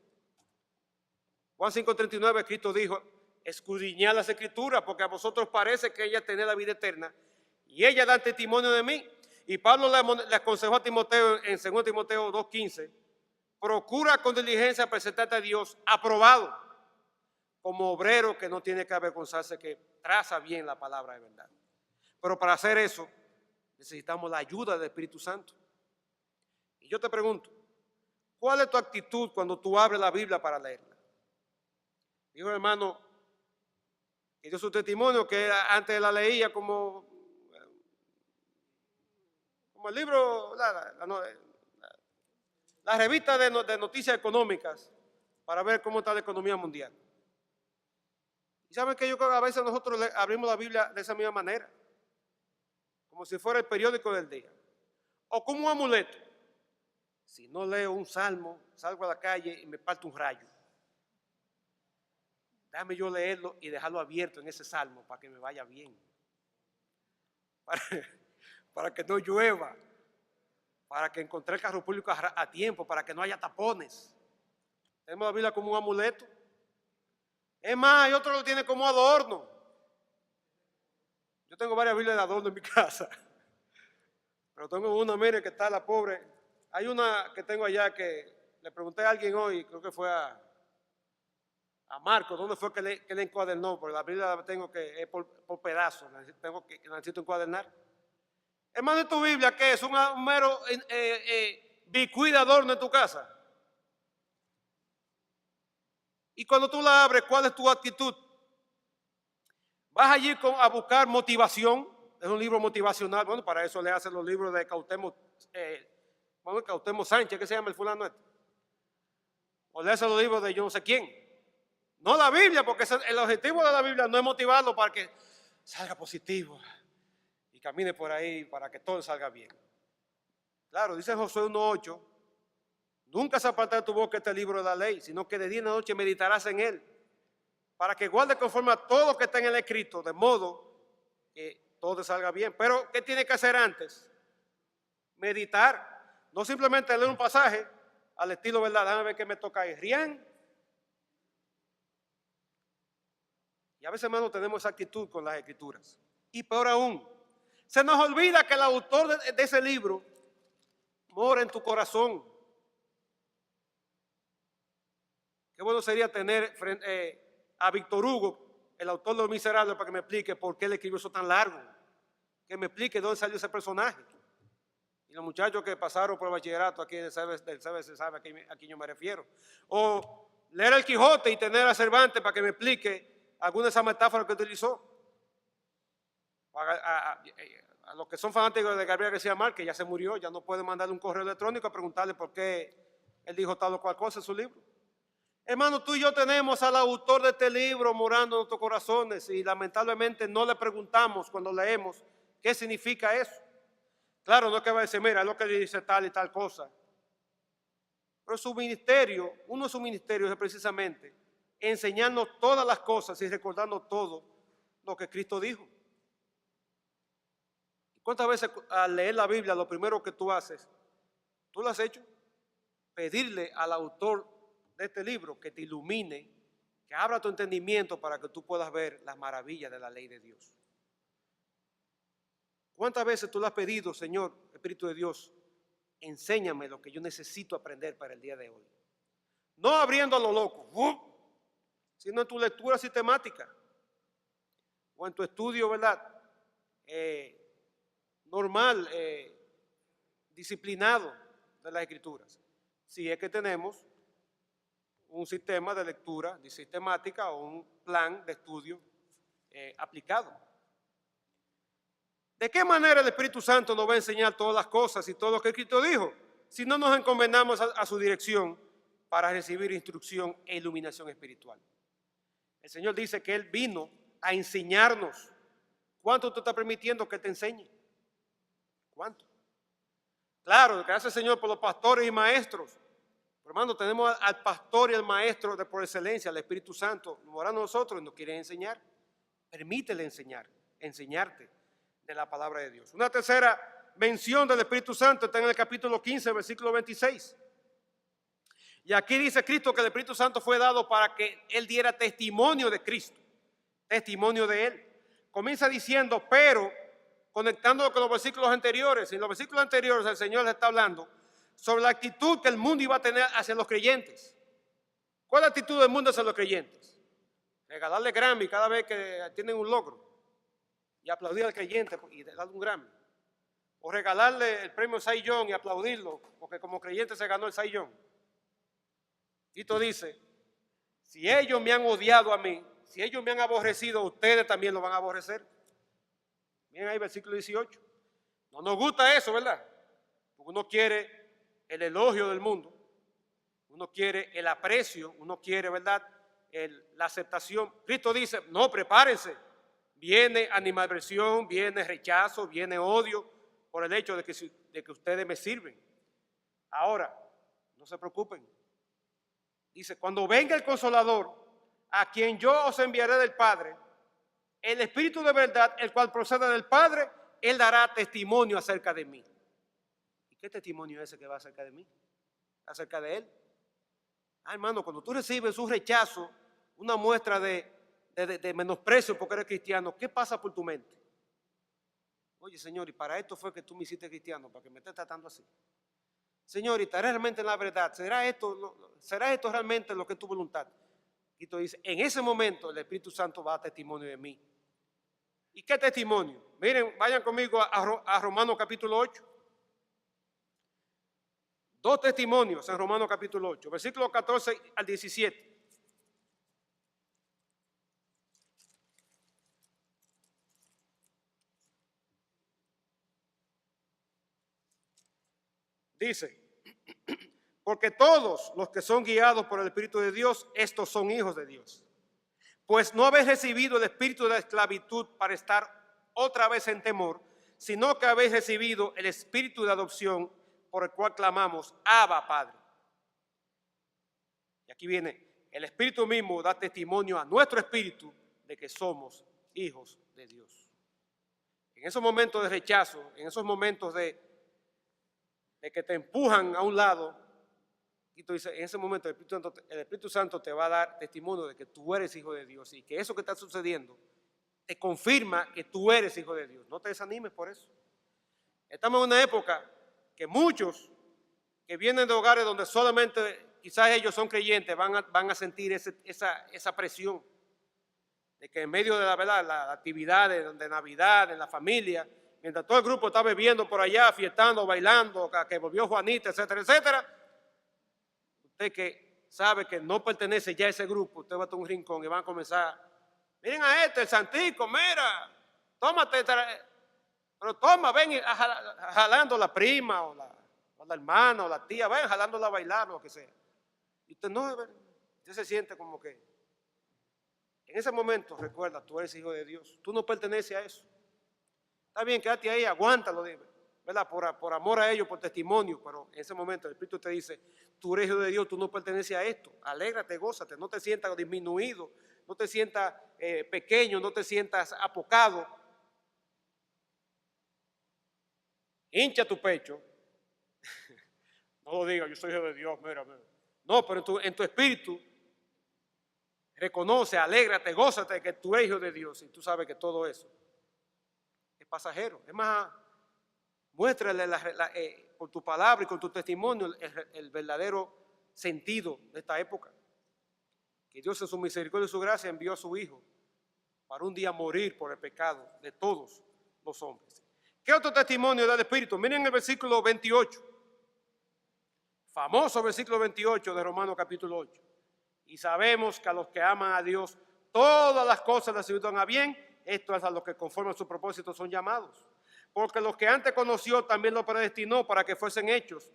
Juan 5:39, Cristo dijo, escudriñad las Escrituras, porque a vosotros parece que ella tiene la vida eterna y ella da testimonio de mí. Y Pablo le aconsejó a Timoteo en 2 Timoteo 2:15, procura con diligencia presentarte a Dios aprobado, como obrero que no tiene que avergonzarse, que traza bien la palabra de verdad. Pero para hacer eso necesitamos la ayuda del Espíritu Santo. Y yo te pregunto, ¿cuál es tu actitud cuando tú abres la Biblia para leerla? Dijo el hermano que dio su testimonio que antes la leía como el libro, la revista de noticias económicas para ver cómo está la economía mundial. Y saben que yo creo que a veces nosotros abrimos la Biblia de esa misma manera, como si fuera el periódico del día, o como un amuleto. Si no leo un salmo, salgo a la calle y me parto un rayo. Déjame yo leerlo y dejarlo abierto en ese salmo para que me vaya bien. Para que no llueva, para que encontré el carro público a tiempo, para que no haya tapones. Tenemos la Biblia como un amuleto. Es más, hay otro lo tiene como adorno. Yo tengo varias Biblias de adorno en mi casa. Pero tengo una, mire, que está la pobre. Hay una que tengo allá que le pregunté a alguien hoy, creo que fue a a Marcos, ¿dónde fue que le encuadernó? Porque la Biblia la tengo que es por pedazos, necesito encuadernar. Hermano, ¿en tu Biblia qué es? ¿Un mero bicuidador en tu casa? Y cuando tú la abres, ¿cuál es tu actitud? ¿Vas allí a buscar motivación? Es un libro motivacional. Bueno, para eso le hacen los libros de Cuauhtémoc, Cuauhtémoc Sánchez, ¿qué se llama el fulano este? O le hacen los libros de yo no sé quién. No la Biblia, porque el objetivo de la Biblia no es motivarlo para que salga positivo y camine por ahí para que todo salga bien. Claro, dice Josué 1:8, nunca se apartará de tu boca este libro de la ley, sino que de día y de noche meditarás en él, para que guarde conforme a todo lo que está en el escrito, de modo que todo salga bien. Pero, ¿qué tiene que hacer antes? Meditar. No simplemente leer un pasaje al estilo, ¿verdad? Déjame ver qué me toca ahí. Rian. Y a veces, hermano, tenemos esa actitud con las escrituras. Y peor aún, se nos olvida que el autor de ese libro mora en tu corazón. Qué bueno sería tener a Víctor Hugo, el autor de Los Miserables, para que me explique por qué él escribió eso tan largo. Que me explique dónde salió ese personaje. Y los muchachos que pasaron por el bachillerato aquí del CBS saben a quién yo me refiero. O leer el Quijote y tener a Cervantes para que me explique alguna de esas metáforas que utilizó. A los que son fanáticos de Gabriel García Márquez, ya se murió, ya no pueden mandarle un correo electrónico a preguntarle por qué él dijo tal o cual cosa en su libro. Hermano, tú y yo tenemos al autor de este libro morando en nuestros corazones y lamentablemente no le preguntamos cuando leemos qué significa eso. Claro, no es que va a decir, mira, es lo que dice tal y tal cosa. Pero su ministerio, uno de sus ministerios es precisamente enseñarnos todas las cosas y recordarnos todo lo que Cristo dijo. ¿Cuántas veces al leer la Biblia lo primero que tú haces, tú lo has hecho? Pedirle al autor de este libro que te ilumine, que abra tu entendimiento para que tú puedas ver las maravillas de la ley de Dios. ¿Cuántas veces tú le has pedido, Señor, Espíritu de Dios, enséñame lo que yo necesito aprender para el día de hoy? No abriendo a lo loco, sino en tu lectura sistemática o en tu estudio, ¿verdad? Normal, disciplinado de las Escrituras. Si es que tenemos un sistema de lectura sistemática o un plan de estudio aplicado. ¿De qué manera el Espíritu Santo nos va a enseñar todas las cosas y todo lo que Cristo dijo? Si no nos encomendamos a su dirección para recibir instrucción e iluminación espiritual. El Señor dice que Él vino a enseñarnos. ¿Cuánto tú estás permitiendo que te enseñe? ¿Cuánto? Claro, gracias Señor por los pastores y maestros. Pero, hermano, tenemos al pastor y al maestro de por excelencia, el Espíritu Santo, morando en nosotros y nos quiere enseñar. Permítele enseñarte de la palabra de Dios. Una tercera mención del Espíritu Santo está en el capítulo 15, versículo 26. Y aquí dice Cristo que el Espíritu Santo fue dado para que Él diera testimonio de Cristo, testimonio de Él. Comienza diciendo, pero, conectándolo con los versículos anteriores, en los versículos anteriores el Señor le está hablando sobre la actitud que el mundo iba a tener hacia los creyentes. ¿Cuál es la actitud del mundo hacia los creyentes? Regalarle Grammy cada vez que tienen un logro y aplaudir al creyente y darle un Grammy. O regalarle el premio Cy Young y aplaudirlo porque como creyente se ganó el Cy Young. Tito dice, si ellos me han odiado a mí, si ellos me han aborrecido, ustedes también lo van a aborrecer. Miren ahí versículo 18. No nos gusta eso, ¿verdad? Porque uno quiere el elogio del mundo, uno quiere el aprecio, uno quiere, ¿verdad?, la aceptación. Cristo dice, no, prepárense. Viene animadversión, viene rechazo, viene odio por el hecho de que ustedes me sirven. Ahora, no se preocupen. Dice, cuando venga el Consolador, a quien yo os enviaré del Padre, el Espíritu de verdad, el cual procede del Padre, Él dará testimonio acerca de mí. ¿Y qué testimonio es ese que va acerca de mí? Acerca de Él. Hermano, cuando tú recibes un rechazo, una muestra de menosprecio porque eres cristiano, ¿qué pasa por tu mente? Oye, Señor, y para esto fue que tú me hiciste cristiano, para que me estés tratando así. Señor, y estaré realmente en la verdad. ¿Será esto realmente lo que es tu voluntad? Tito dice, en ese momento el Espíritu Santo va a dar testimonio de mí. ¿Y qué testimonio? Miren, vayan conmigo a Romanos capítulo 8. Dos testimonios en Romanos capítulo 8, versículos 14 al 17. Dice, porque todos los que son guiados por el Espíritu de Dios, estos son hijos de Dios. Pues no habéis recibido el espíritu de la esclavitud para estar otra vez en temor, sino que habéis recibido el espíritu de adopción por el cual clamamos, Abba, Padre. Y aquí viene, el Espíritu mismo da testimonio a nuestro espíritu de que somos hijos de Dios. En esos momentos de rechazo, en esos momentos de que te empujan a un lado, y tú dices, en ese momento el Espíritu Santo te va a dar testimonio de que tú eres hijo de Dios y que eso que está sucediendo te confirma que tú eres hijo de Dios. No te desanimes por eso. Estamos en una época que muchos que vienen de hogares donde solamente quizás ellos son creyentes van a sentir esa presión de que en medio de la actividad de Navidad, en la familia, mientras todo el grupo está bebiendo por allá, fiestando, bailando, que volvió Juanita, etcétera, etcétera, usted que sabe que no pertenece ya a ese grupo, usted va a un rincón y van a comenzar, miren a el santico, mira, tómate, pero toma, ven jalando la prima o la hermana o la tía, ven jalándola a bailar o lo que sea. Y usted no, usted se siente como que, en ese momento, recuerda, tú eres hijo de Dios, tú no perteneces a eso. Está bien, quédate ahí, aguántalo, ¿verdad? Por amor a ellos, por testimonio, pero en ese momento el Espíritu te dice, tú eres hijo de Dios, tú no perteneces a esto, alégrate, gózate, no te sientas disminuido, no te sientas pequeño, no te sientas apocado. Hincha tu pecho, no lo digas, yo soy hijo de Dios, mira. No, pero en tu espíritu, reconoce, alégrate, gózate que tú eres hijo de Dios y tú sabes que todo eso es pasajero. Es más, muéstrale con tu palabra y con tu testimonio el verdadero sentido de esta época. Que Dios en su misericordia y su gracia envió a su Hijo para un día morir por el pecado de todos los hombres. ¿Qué otro testimonio da el Espíritu? Miren el versículo 28. Famoso versículo 28 de Romanos capítulo 8. Y sabemos que a los que aman a Dios, todas las cosas les ayudan a bien. Esto es a los que conforme a su propósito son llamados. Porque los que antes conoció también los predestinó para que fuesen hechos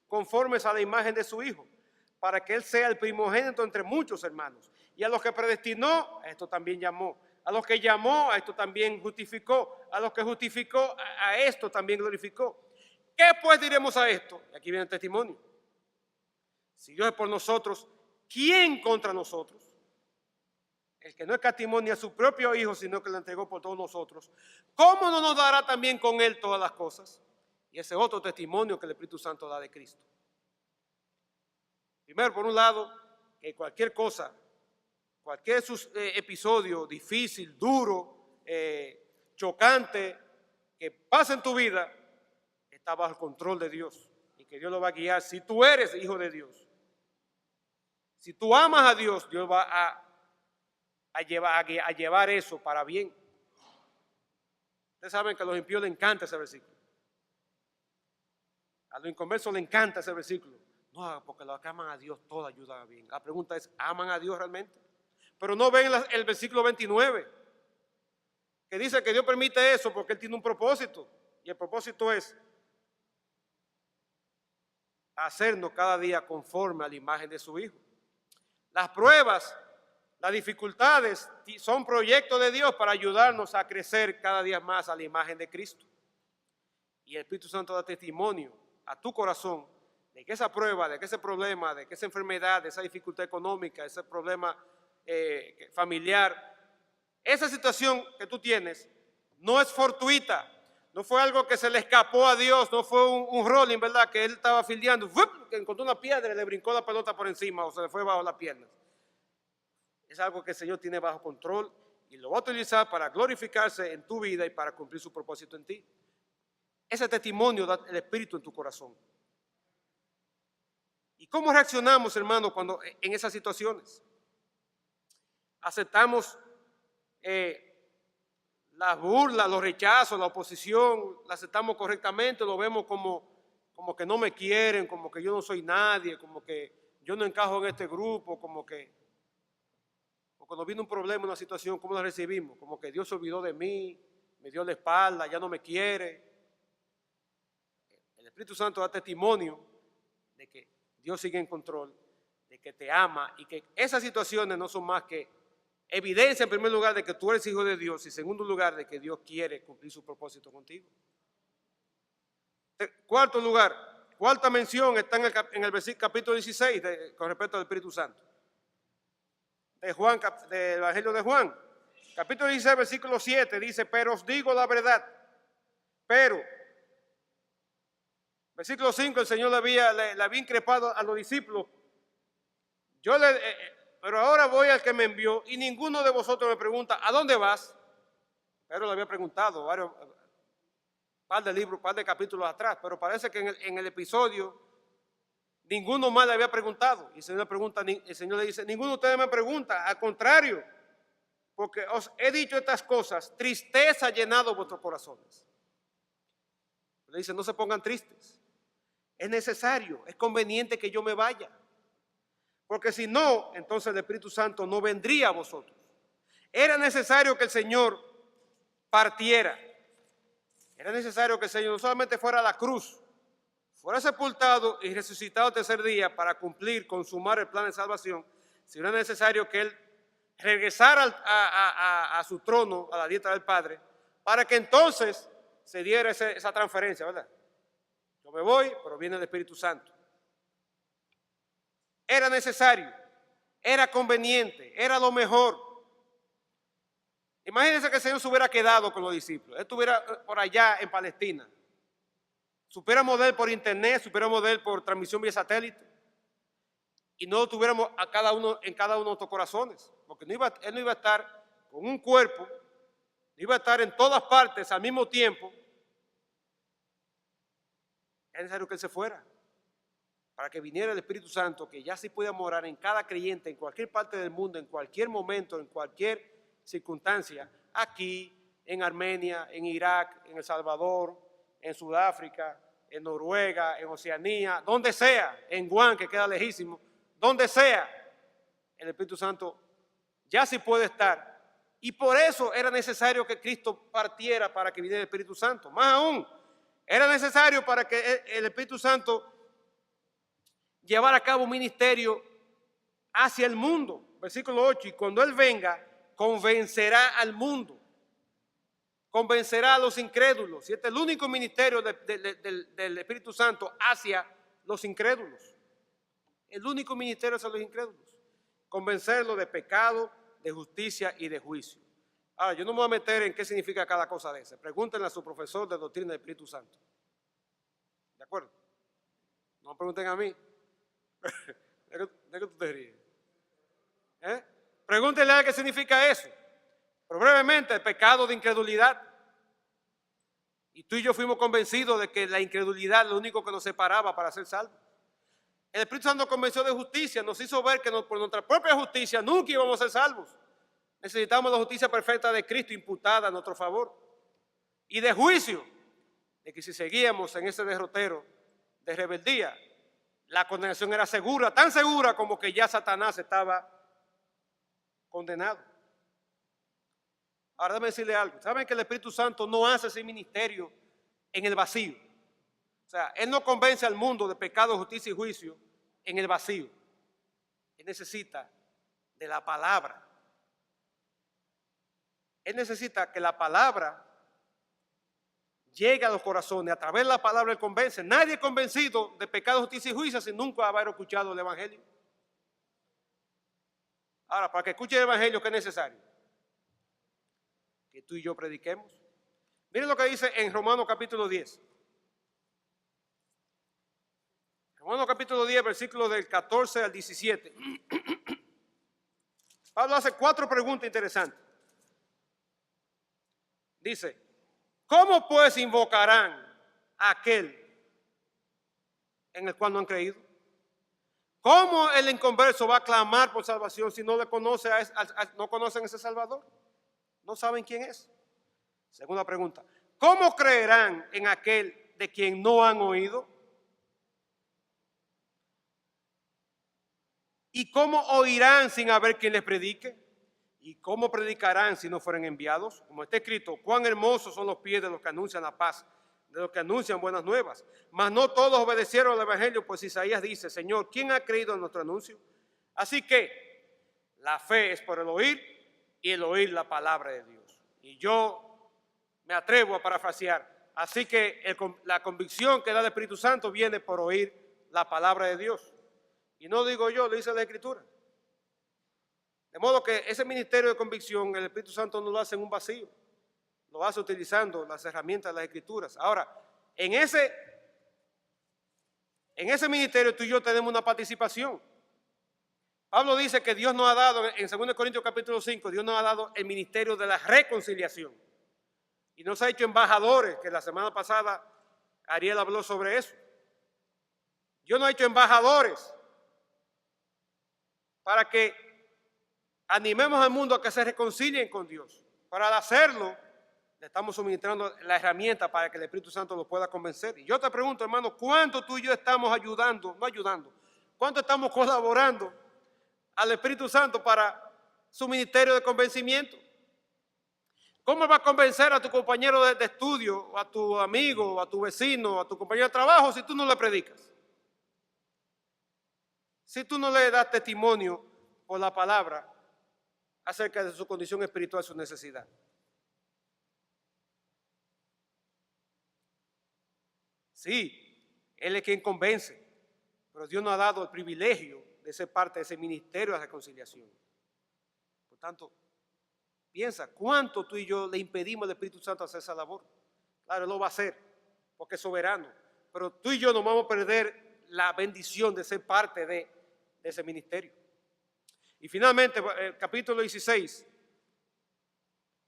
conformes a la imagen de su Hijo, para que Él sea el primogénito entre muchos hermanos. Y a los que predestinó, a esto también llamó. A los que llamó, a esto también justificó. A los que justificó, a esto también glorificó. ¿Qué pues diremos a esto? Y aquí viene el testimonio. Si Dios es por nosotros, ¿quién contra nosotros? El que no escatimó ni a su propio Hijo, sino que lo entregó por todos nosotros, ¿cómo no nos dará también con Él todas las cosas? Y ese es otro testimonio que el Espíritu Santo da de Cristo. Primero, por un lado, que cualquier cosa, cualquier episodio difícil, duro, chocante, que pase en tu vida, está bajo el control de Dios y que Dios lo va a guiar si tú eres hijo de Dios. Si tú amas a Dios, Dios va a llevar eso para bien. Ustedes saben que a los impíos les encanta ese versículo. A los inconversos les encanta ese versículo. No, porque los que aman a Dios, todo ayuda bien. La pregunta es, ¿aman a Dios realmente? Pero no ven el versículo 29, que dice que Dios permite eso porque Él tiene un propósito. Y el propósito es hacernos cada día conforme a la imagen de su Hijo. Las pruebas, las dificultades son proyectos de Dios para ayudarnos a crecer cada día más a la imagen de Cristo. Y el Espíritu Santo da testimonio a tu corazón de que esa prueba, de que ese problema, de que esa enfermedad, de esa dificultad económica, ese problema familiar, esa situación que tú tienes no es fortuita, no fue algo que se le escapó a Dios, no fue un rolling, ¿verdad? Que él estaba fildeando, que encontró una piedra y le brincó la pelota por encima o se le fue bajo las piernas. Es algo que el Señor tiene bajo control y lo va a utilizar para glorificarse en tu vida y para cumplir su propósito en ti. Ese testimonio da el Espíritu en tu corazón. ¿Y cómo reaccionamos, hermano, cuando en esas situaciones? aceptamos las burlas, los rechazos, la oposición, la aceptamos correctamente, lo vemos como que no me quieren, como que yo no soy nadie, como que yo no encajo en este grupo, como que o cuando viene un problema, una situación, ¿cómo la recibimos? Como que Dios se olvidó de mí, me dio la espalda, ya no me quiere. El Espíritu Santo da testimonio de que Dios sigue en control, de que te ama y que esas situaciones no son más que evidencia en primer lugar de que tú eres hijo de Dios y en segundo lugar de que Dios quiere cumplir su propósito contigo. Cuarto lugar, cuarta mención está en el versículo capítulo 16 con respecto al Espíritu Santo. De Juan, del Evangelio de Juan, capítulo 16, versículo 7, dice, pero os digo la verdad, pero, versículo 5, el Señor le había increpado a los discípulos, pero ahora voy al que me envió y ninguno de vosotros me pregunta, ¿a dónde vas? Pedro le había preguntado par de capítulos atrás, pero parece que en el episodio ninguno más le había preguntado. Y el Señor le dice, ninguno de ustedes me pregunta, al contrario, porque os he dicho estas cosas, tristeza ha llenado vuestros corazones. Le dice, no se pongan tristes. Es necesario, es conveniente que yo me vaya. Porque si no, entonces el Espíritu Santo no vendría a vosotros. Era necesario que el Señor partiera. Era necesario que el Señor no solamente fuera a la cruz, fuera sepultado y resucitado el tercer día para cumplir, consumar el plan de salvación, sino era necesario que Él regresara a su trono, a la diestra del Padre, para que entonces se diera esa transferencia, ¿verdad? Yo me voy, pero viene el Espíritu Santo. Era necesario, era conveniente, era lo mejor. Imagínense que el Señor se hubiera quedado con los discípulos, Él estuviera por allá en Palestina, supiéramos de Él por internet, supiéramos de Él por transmisión vía satélite, y no lo tuviéramos en cada uno de nuestros corazones, porque Él no iba a estar con un cuerpo, iba a estar en todas partes al mismo tiempo. Es necesario que Él se fuera, para que viniera el Espíritu Santo, que ya sí puede morar en cada creyente, en cualquier parte del mundo, en cualquier momento, en cualquier circunstancia, aquí, en Armenia, en Irak, en El Salvador, en Sudáfrica, en Noruega, en Oceanía, donde sea, en Guam, que queda lejísimo, donde sea, el Espíritu Santo ya sí puede estar. Y por eso era necesario que Cristo partiera para que viniera el Espíritu Santo. Más aún, era necesario para que el Espíritu Santo llevara a cabo un ministerio hacia el mundo. Versículo 8, y cuando Él venga, convencerá al mundo, convencerá a los incrédulos. Y este es el único ministerio del Espíritu Santo hacia los incrédulos. El único ministerio hacia los incrédulos. Convencerlos de pecado, de justicia y de juicio. Ahora, yo no me voy a meter en qué significa cada cosa de esa. Pregúntenle a su profesor de doctrina del Espíritu Santo. ¿De acuerdo? No me pregunten a mí. ¿De qué tú te ríes? Pregúntenle a él qué significa eso. Pero brevemente, el pecado de incredulidad. Y tú y yo fuimos convencidos de que la incredulidad es lo único que nos separaba para ser salvos. El Espíritu Santo nos convenció de justicia, nos hizo ver que por nuestra propia justicia nunca íbamos a ser salvos. Necesitamos la justicia perfecta de Cristo imputada a nuestro favor. Y de juicio, de que si seguíamos en ese derrotero de rebeldía, la condenación era segura, tan segura como que ya Satanás estaba condenado. Ahora déjame decirle algo. ¿Saben que el Espíritu Santo no hace ese ministerio en el vacío? O sea, Él no convence al mundo de pecado, justicia y juicio en el vacío. Él necesita de la palabra. Él necesita que la palabra llegue a los corazones. A través de la palabra Él convence. Nadie es convencido de pecado, justicia y juicio si nunca haber escuchado el Evangelio. Ahora, para que escuche el Evangelio, ¿qué es necesario? Que tú y yo prediquemos. Miren lo que dice en Romanos capítulo 10. Romanos capítulo 10, versículos del 14 al 17. Pablo hace 4 preguntas interesantes. Dice, ¿cómo pues invocarán a aquel en el cual no han creído? ¿Cómo el inconverso va a clamar por salvación si no le conoce no conocen a ese Salvador? No saben quién es. Segunda pregunta, ¿cómo creerán en aquel de quien no han oído? ¿Y cómo oirán sin haber quien les predique? ¿Y cómo predicarán si no fueren enviados? Como está escrito, cuán hermosos son los pies de los que anuncian la paz, de los que anuncian buenas nuevas. Mas no todos obedecieron al evangelio, pues Isaías dice, Señor, ¿quién ha creído en nuestro anuncio? Así que la fe es por el oír y el oír la palabra de Dios. Y yo me atrevo a parafrasear. Así que la convicción que da el Espíritu Santo viene por oír la palabra de Dios. Y no digo yo, lo dice la Escritura. De modo que ese ministerio de convicción, el Espíritu Santo no lo hace en un vacío. Lo hace utilizando las herramientas de las Escrituras. Ahora, en ese ministerio tú y yo tenemos una participación. Pablo dice que Dios nos ha dado, en 2 Corintios capítulo 5, Dios nos ha dado el ministerio de la reconciliación. Y nos ha hecho embajadores, que la semana pasada Ariel habló sobre eso. Dios nos ha hecho embajadores para que animemos al mundo a que se reconcilien con Dios. Para hacerlo, le estamos suministrando la herramienta para que el Espíritu Santo los pueda convencer. Y yo te pregunto, hermano, ¿cuánto tú y yo estamos cuánto estamos colaborando al Espíritu Santo para su ministerio de convencimiento? ¿Cómo va a convencer a tu compañero de estudio, o a tu amigo, o a tu vecino, o a tu compañero de trabajo si tú no le predicas? Si tú no le das testimonio por la palabra acerca de su condición espiritual, su necesidad. Sí, Él es quien convence, pero Dios nos ha dado el privilegio de ser parte de ese ministerio de reconciliación. Por tanto, piensa, ¿cuánto tú y yo le impedimos al Espíritu Santo hacer esa labor? Claro, Él lo va a hacer, porque es soberano, pero tú y yo no vamos a perder la bendición de ser parte de ese ministerio. Y finalmente, el capítulo 16,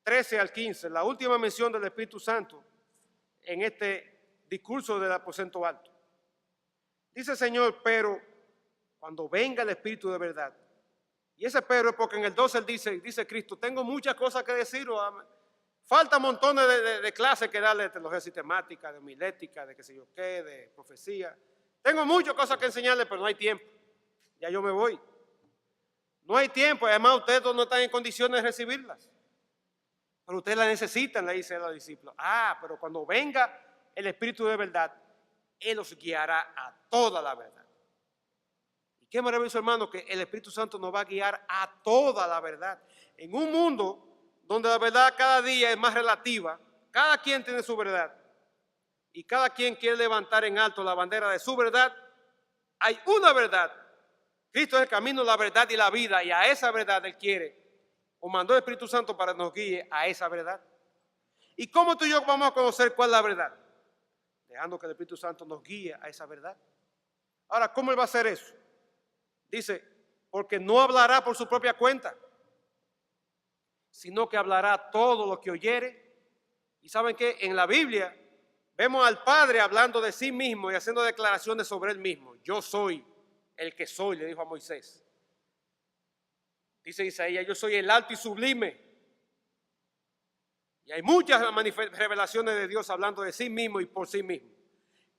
13 al 15, la última mención del Espíritu Santo en este discurso del aposento alto. Dice el Señor, pero cuando venga el Espíritu de verdad. Y ese pero es porque en el 12 él dice Cristo, tengo muchas cosas que deciros. Falta montones de clases que darle de teología sistemática, de homilética, de qué sé yo qué, de profecía. Tengo muchas cosas que enseñarle, pero no hay tiempo. Ya yo me voy. No hay tiempo, además ustedes no están en condiciones de recibirlas. Pero ustedes las necesitan, le dice a los discípulos. Pero cuando venga el Espíritu de verdad, Él los guiará a toda la verdad. Y qué maravilloso, hermano, que el Espíritu Santo nos va a guiar a toda la verdad. En un mundo donde la verdad cada día es más relativa, cada quien tiene su verdad, y cada quien quiere levantar en alto la bandera de su verdad, hay una verdad. Cristo es el camino, la verdad y la vida, y a esa verdad Él quiere, o mandó el Espíritu Santo para que nos guíe a esa verdad. ¿Y cómo tú y yo vamos a conocer cuál es la verdad? Dejando que el Espíritu Santo nos guíe a esa verdad. Ahora, ¿cómo Él va a hacer eso? Dice, porque no hablará por su propia cuenta, sino que hablará todo lo que oyere. Y ¿saben qué? En la Biblia vemos al Padre hablando de sí mismo y haciendo declaraciones sobre Él mismo. Yo soy el que soy, le dijo a Moisés. Dice Isaías, yo soy el alto y sublime. Y hay muchas revelaciones de Dios hablando de sí mismo y por sí mismo.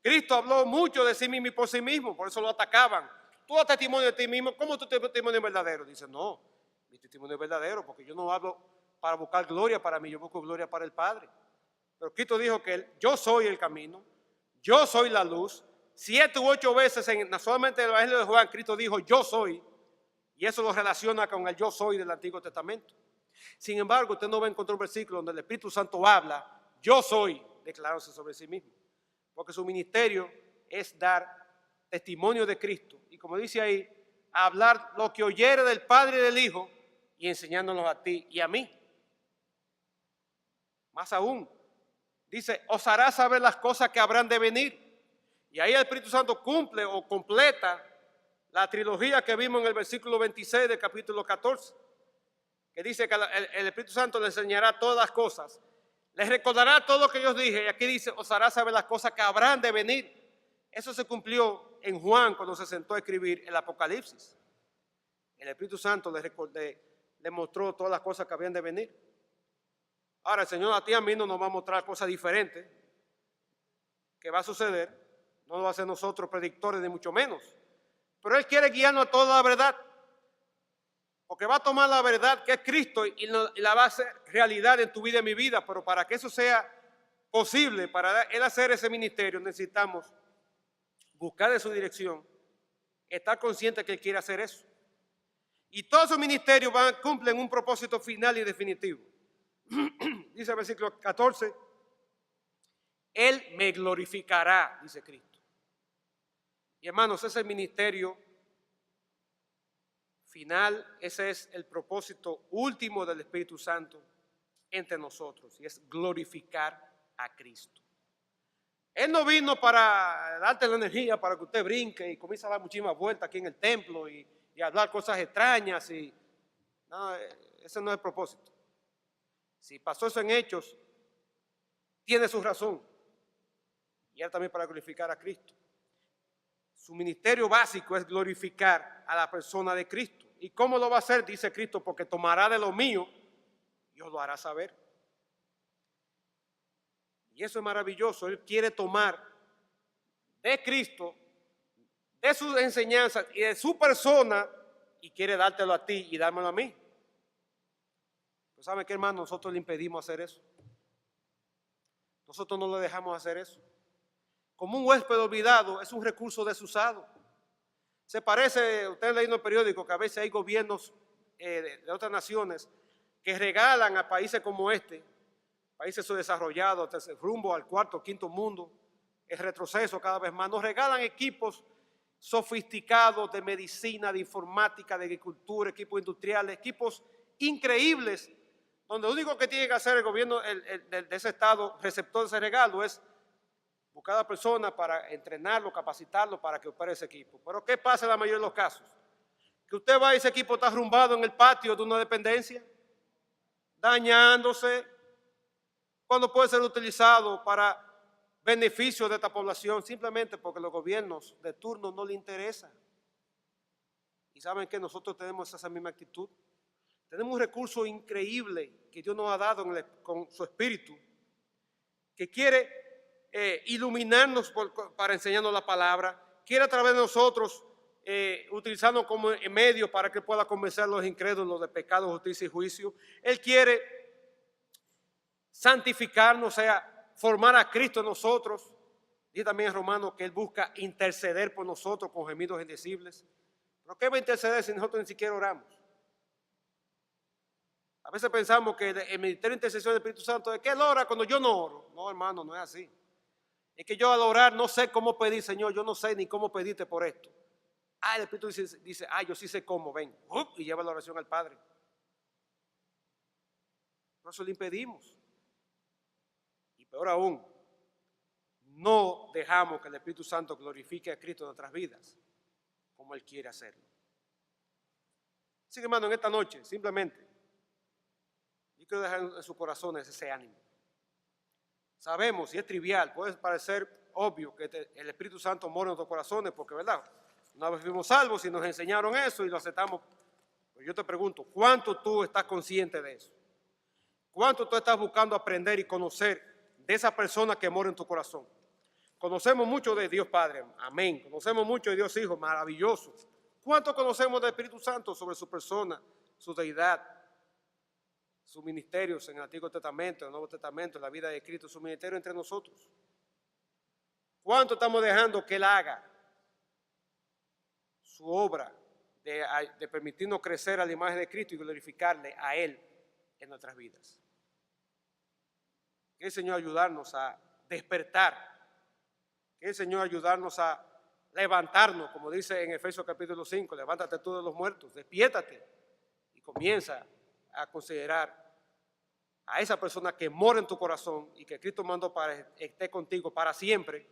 Cristo habló mucho de sí mismo y por sí mismo, por eso lo atacaban. Tú das testimonio de ti mismo, ¿cómo tu testimonio es verdadero? Dice, no, mi testimonio es verdadero porque yo no hablo para buscar gloria para mí, yo busco gloria para el Padre. Pero Cristo dijo que yo soy el camino, yo soy la luz. 7 u 8 veces, solamente en el Evangelio de Juan, Cristo dijo yo soy, y eso lo relaciona con el yo soy del Antiguo Testamento. Sin embargo, usted no va a encontrar un versículo donde el Espíritu Santo habla, yo soy, declarándose sobre sí mismo. Porque su ministerio es dar testimonio de Cristo. Y como dice ahí, hablar lo que oyere del Padre y del Hijo y enseñándonos a ti y a mí. Más aún, dice, os hará saber las cosas que habrán de venir. Y ahí el Espíritu Santo cumple o completa la trilogía que vimos en el versículo 26 del capítulo 14. Que dice que el Espíritu Santo le enseñará todas las cosas. Les recordará todo lo que yo os dije. Y aquí dice, os hará saber las cosas que habrán de venir. Eso se cumplió en Juan cuando se sentó a escribir el Apocalipsis. El Espíritu Santo le mostró todas las cosas que habían de venir. Ahora el Señor a ti y a mí no nos va a mostrar cosas diferentes que va a suceder. No va a ser nosotros predictores ni mucho menos. Pero Él quiere guiarnos a toda la verdad. Porque va a tomar la verdad que es Cristo y la va a hacer realidad en tu vida y en mi vida. Pero para que eso sea posible, para Él hacer ese ministerio, necesitamos buscar de su dirección, estar consciente que Él quiere hacer eso. Y todos esos ministerios cumplen un propósito final y definitivo. Dice el versículo 14, Él me glorificará, dice Cristo. Y hermanos, ese es el ministerio final, ese es el propósito último del Espíritu Santo entre nosotros, y es glorificar a Cristo. Él no vino para darte la energía para que usted brinque y comience a dar muchísimas vueltas aquí en el templo y hablar cosas extrañas. No, ese no es el propósito. Si pasó eso en Hechos, tiene su razón. Y él también para glorificar a Cristo. Su ministerio básico es glorificar a la persona de Cristo. ¿Y cómo lo va a hacer? Dice Cristo, porque tomará de lo mío y os lo hará saber. Y eso es maravilloso. Él quiere tomar de Cristo, de sus enseñanzas y de su persona, y quiere dártelo a ti y dármelo a mí. Pues ¿sabe qué, hermano? Nosotros le impedimos hacer eso. Nosotros no le dejamos hacer eso. Como un huésped olvidado, es un recurso desusado. Se parece, ustedes leen en el periódico que a veces hay gobiernos de otras naciones que regalan a países como este, países subdesarrollados, rumbo al cuarto, quinto mundo, el retroceso cada vez más. Nos regalan equipos sofisticados de medicina, de informática, de agricultura, equipos industriales, equipos increíbles, donde lo único que tiene que hacer el gobierno de ese estado receptor de ese regalo es buscar a la persona para entrenarlo, capacitarlo para que opere ese equipo. Pero ¿qué pasa en la mayoría de los casos? Que usted va y ese equipo está arrumbado en el patio de una dependencia, dañándose, cuando puede ser utilizado para beneficio de esta población, simplemente porque los gobiernos de turno no le interesan. Y saben que nosotros tenemos esa misma actitud. Tenemos un recurso increíble que Dios nos ha dado con su espíritu, que quiere iluminarnos para enseñarnos la palabra, quiere a través de nosotros utilizarnos como medio para que pueda convencer a los incrédulos de pecado, justicia y juicio. Él quiere santificarnos, o sea, formar a Cristo en nosotros. Y también en Romanos que Él busca interceder por nosotros con gemidos indecibles. ¿Pero qué va a interceder si nosotros ni siquiera oramos? A veces pensamos que el ministerio de intercesión del Espíritu Santo es que Él ora cuando yo no oro. No, hermano, no es así. Es que yo al orar no sé cómo pedir, Señor, yo no sé ni cómo pedirte por esto. El Espíritu dice, yo sí sé cómo, ven. Y lleva la oración al Padre. Por eso le impedimos. Y peor aún, no dejamos que el Espíritu Santo glorifique a Cristo en nuestras vidas, como Él quiere hacerlo. Así que, hermano, en esta noche, simplemente, yo quiero dejar en sus corazones ese ánimo. Sabemos, y es trivial, puede parecer obvio que el Espíritu Santo mora en nuestros corazones, porque, ¿verdad? Una vez fuimos salvos y nos enseñaron eso y lo aceptamos. Pero yo te pregunto, ¿cuánto tú estás consciente de eso? ¿Cuánto tú estás buscando aprender y conocer de esa persona que mora en tu corazón? Conocemos mucho de Dios Padre, amén. Conocemos mucho de Dios Hijo, maravilloso. ¿Cuánto conocemos del Espíritu Santo sobre su persona, su deidad, sus ministerios en el Antiguo Testamento, en el Nuevo Testamento, en la vida de Cristo, su ministerio entre nosotros? ¿Cuánto estamos dejando que Él haga su obra de permitirnos crecer a la imagen de Cristo y glorificarle a Él en nuestras vidas? Que el Señor ayudarnos a despertar, que el Señor ayudarnos a levantarnos, como dice en Efesios capítulo 5, levántate tú de los muertos, despiértate y comienza a considerar a esa persona que mora en tu corazón y que Cristo mandó para que esté contigo para siempre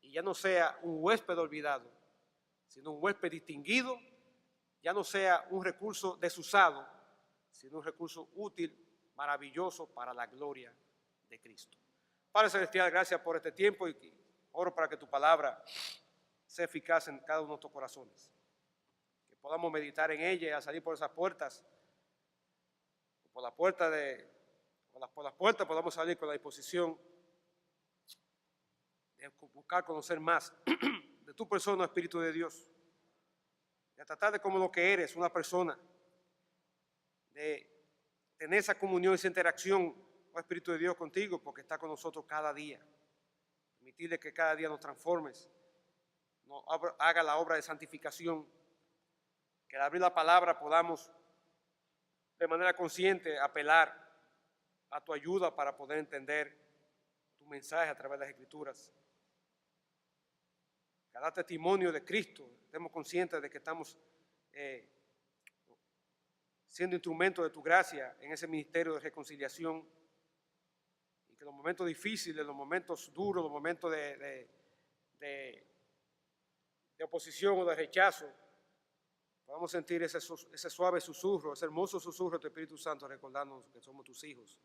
y ya no sea un huésped olvidado, sino un huésped distinguido, ya no sea un recurso desusado, sino un recurso útil, maravilloso para la gloria de Cristo. Padre Celestial, gracias por este tiempo y oro para que tu palabra sea eficaz en cada uno de nuestros corazones. Que podamos meditar en ella y al salir por esas puertas, por las puertas podamos salir con la disposición de buscar conocer más de tu persona, Espíritu de Dios, de tratar de como lo que eres, una persona, de tener esa comunión, esa interacción, oh Espíritu de Dios, contigo, porque está con nosotros cada día. Permitirle que cada día nos transformes, nos haga la obra de santificación, que al abrir la palabra podamos de manera consciente apelar a tu ayuda para poder entender tu mensaje a través de las Escrituras. Que al dar testimonio de Cristo, estemos conscientes de que estamos siendo instrumento de tu gracia en ese ministerio de reconciliación, y que los momentos difíciles, los momentos duros, los momentos de oposición o de rechazo, podamos sentir ese suave susurro, ese hermoso susurro de tu Espíritu Santo, recordarnos que somos tus hijos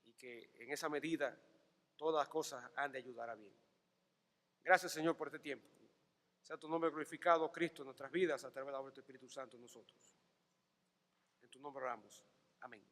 y que en esa medida todas las cosas han de ayudar a bien. Gracias, Señor, por este tiempo. Sea tu nombre glorificado, Cristo, en nuestras vidas a través de la obra de tu Espíritu Santo en nosotros. En tu nombre oramos. Amén.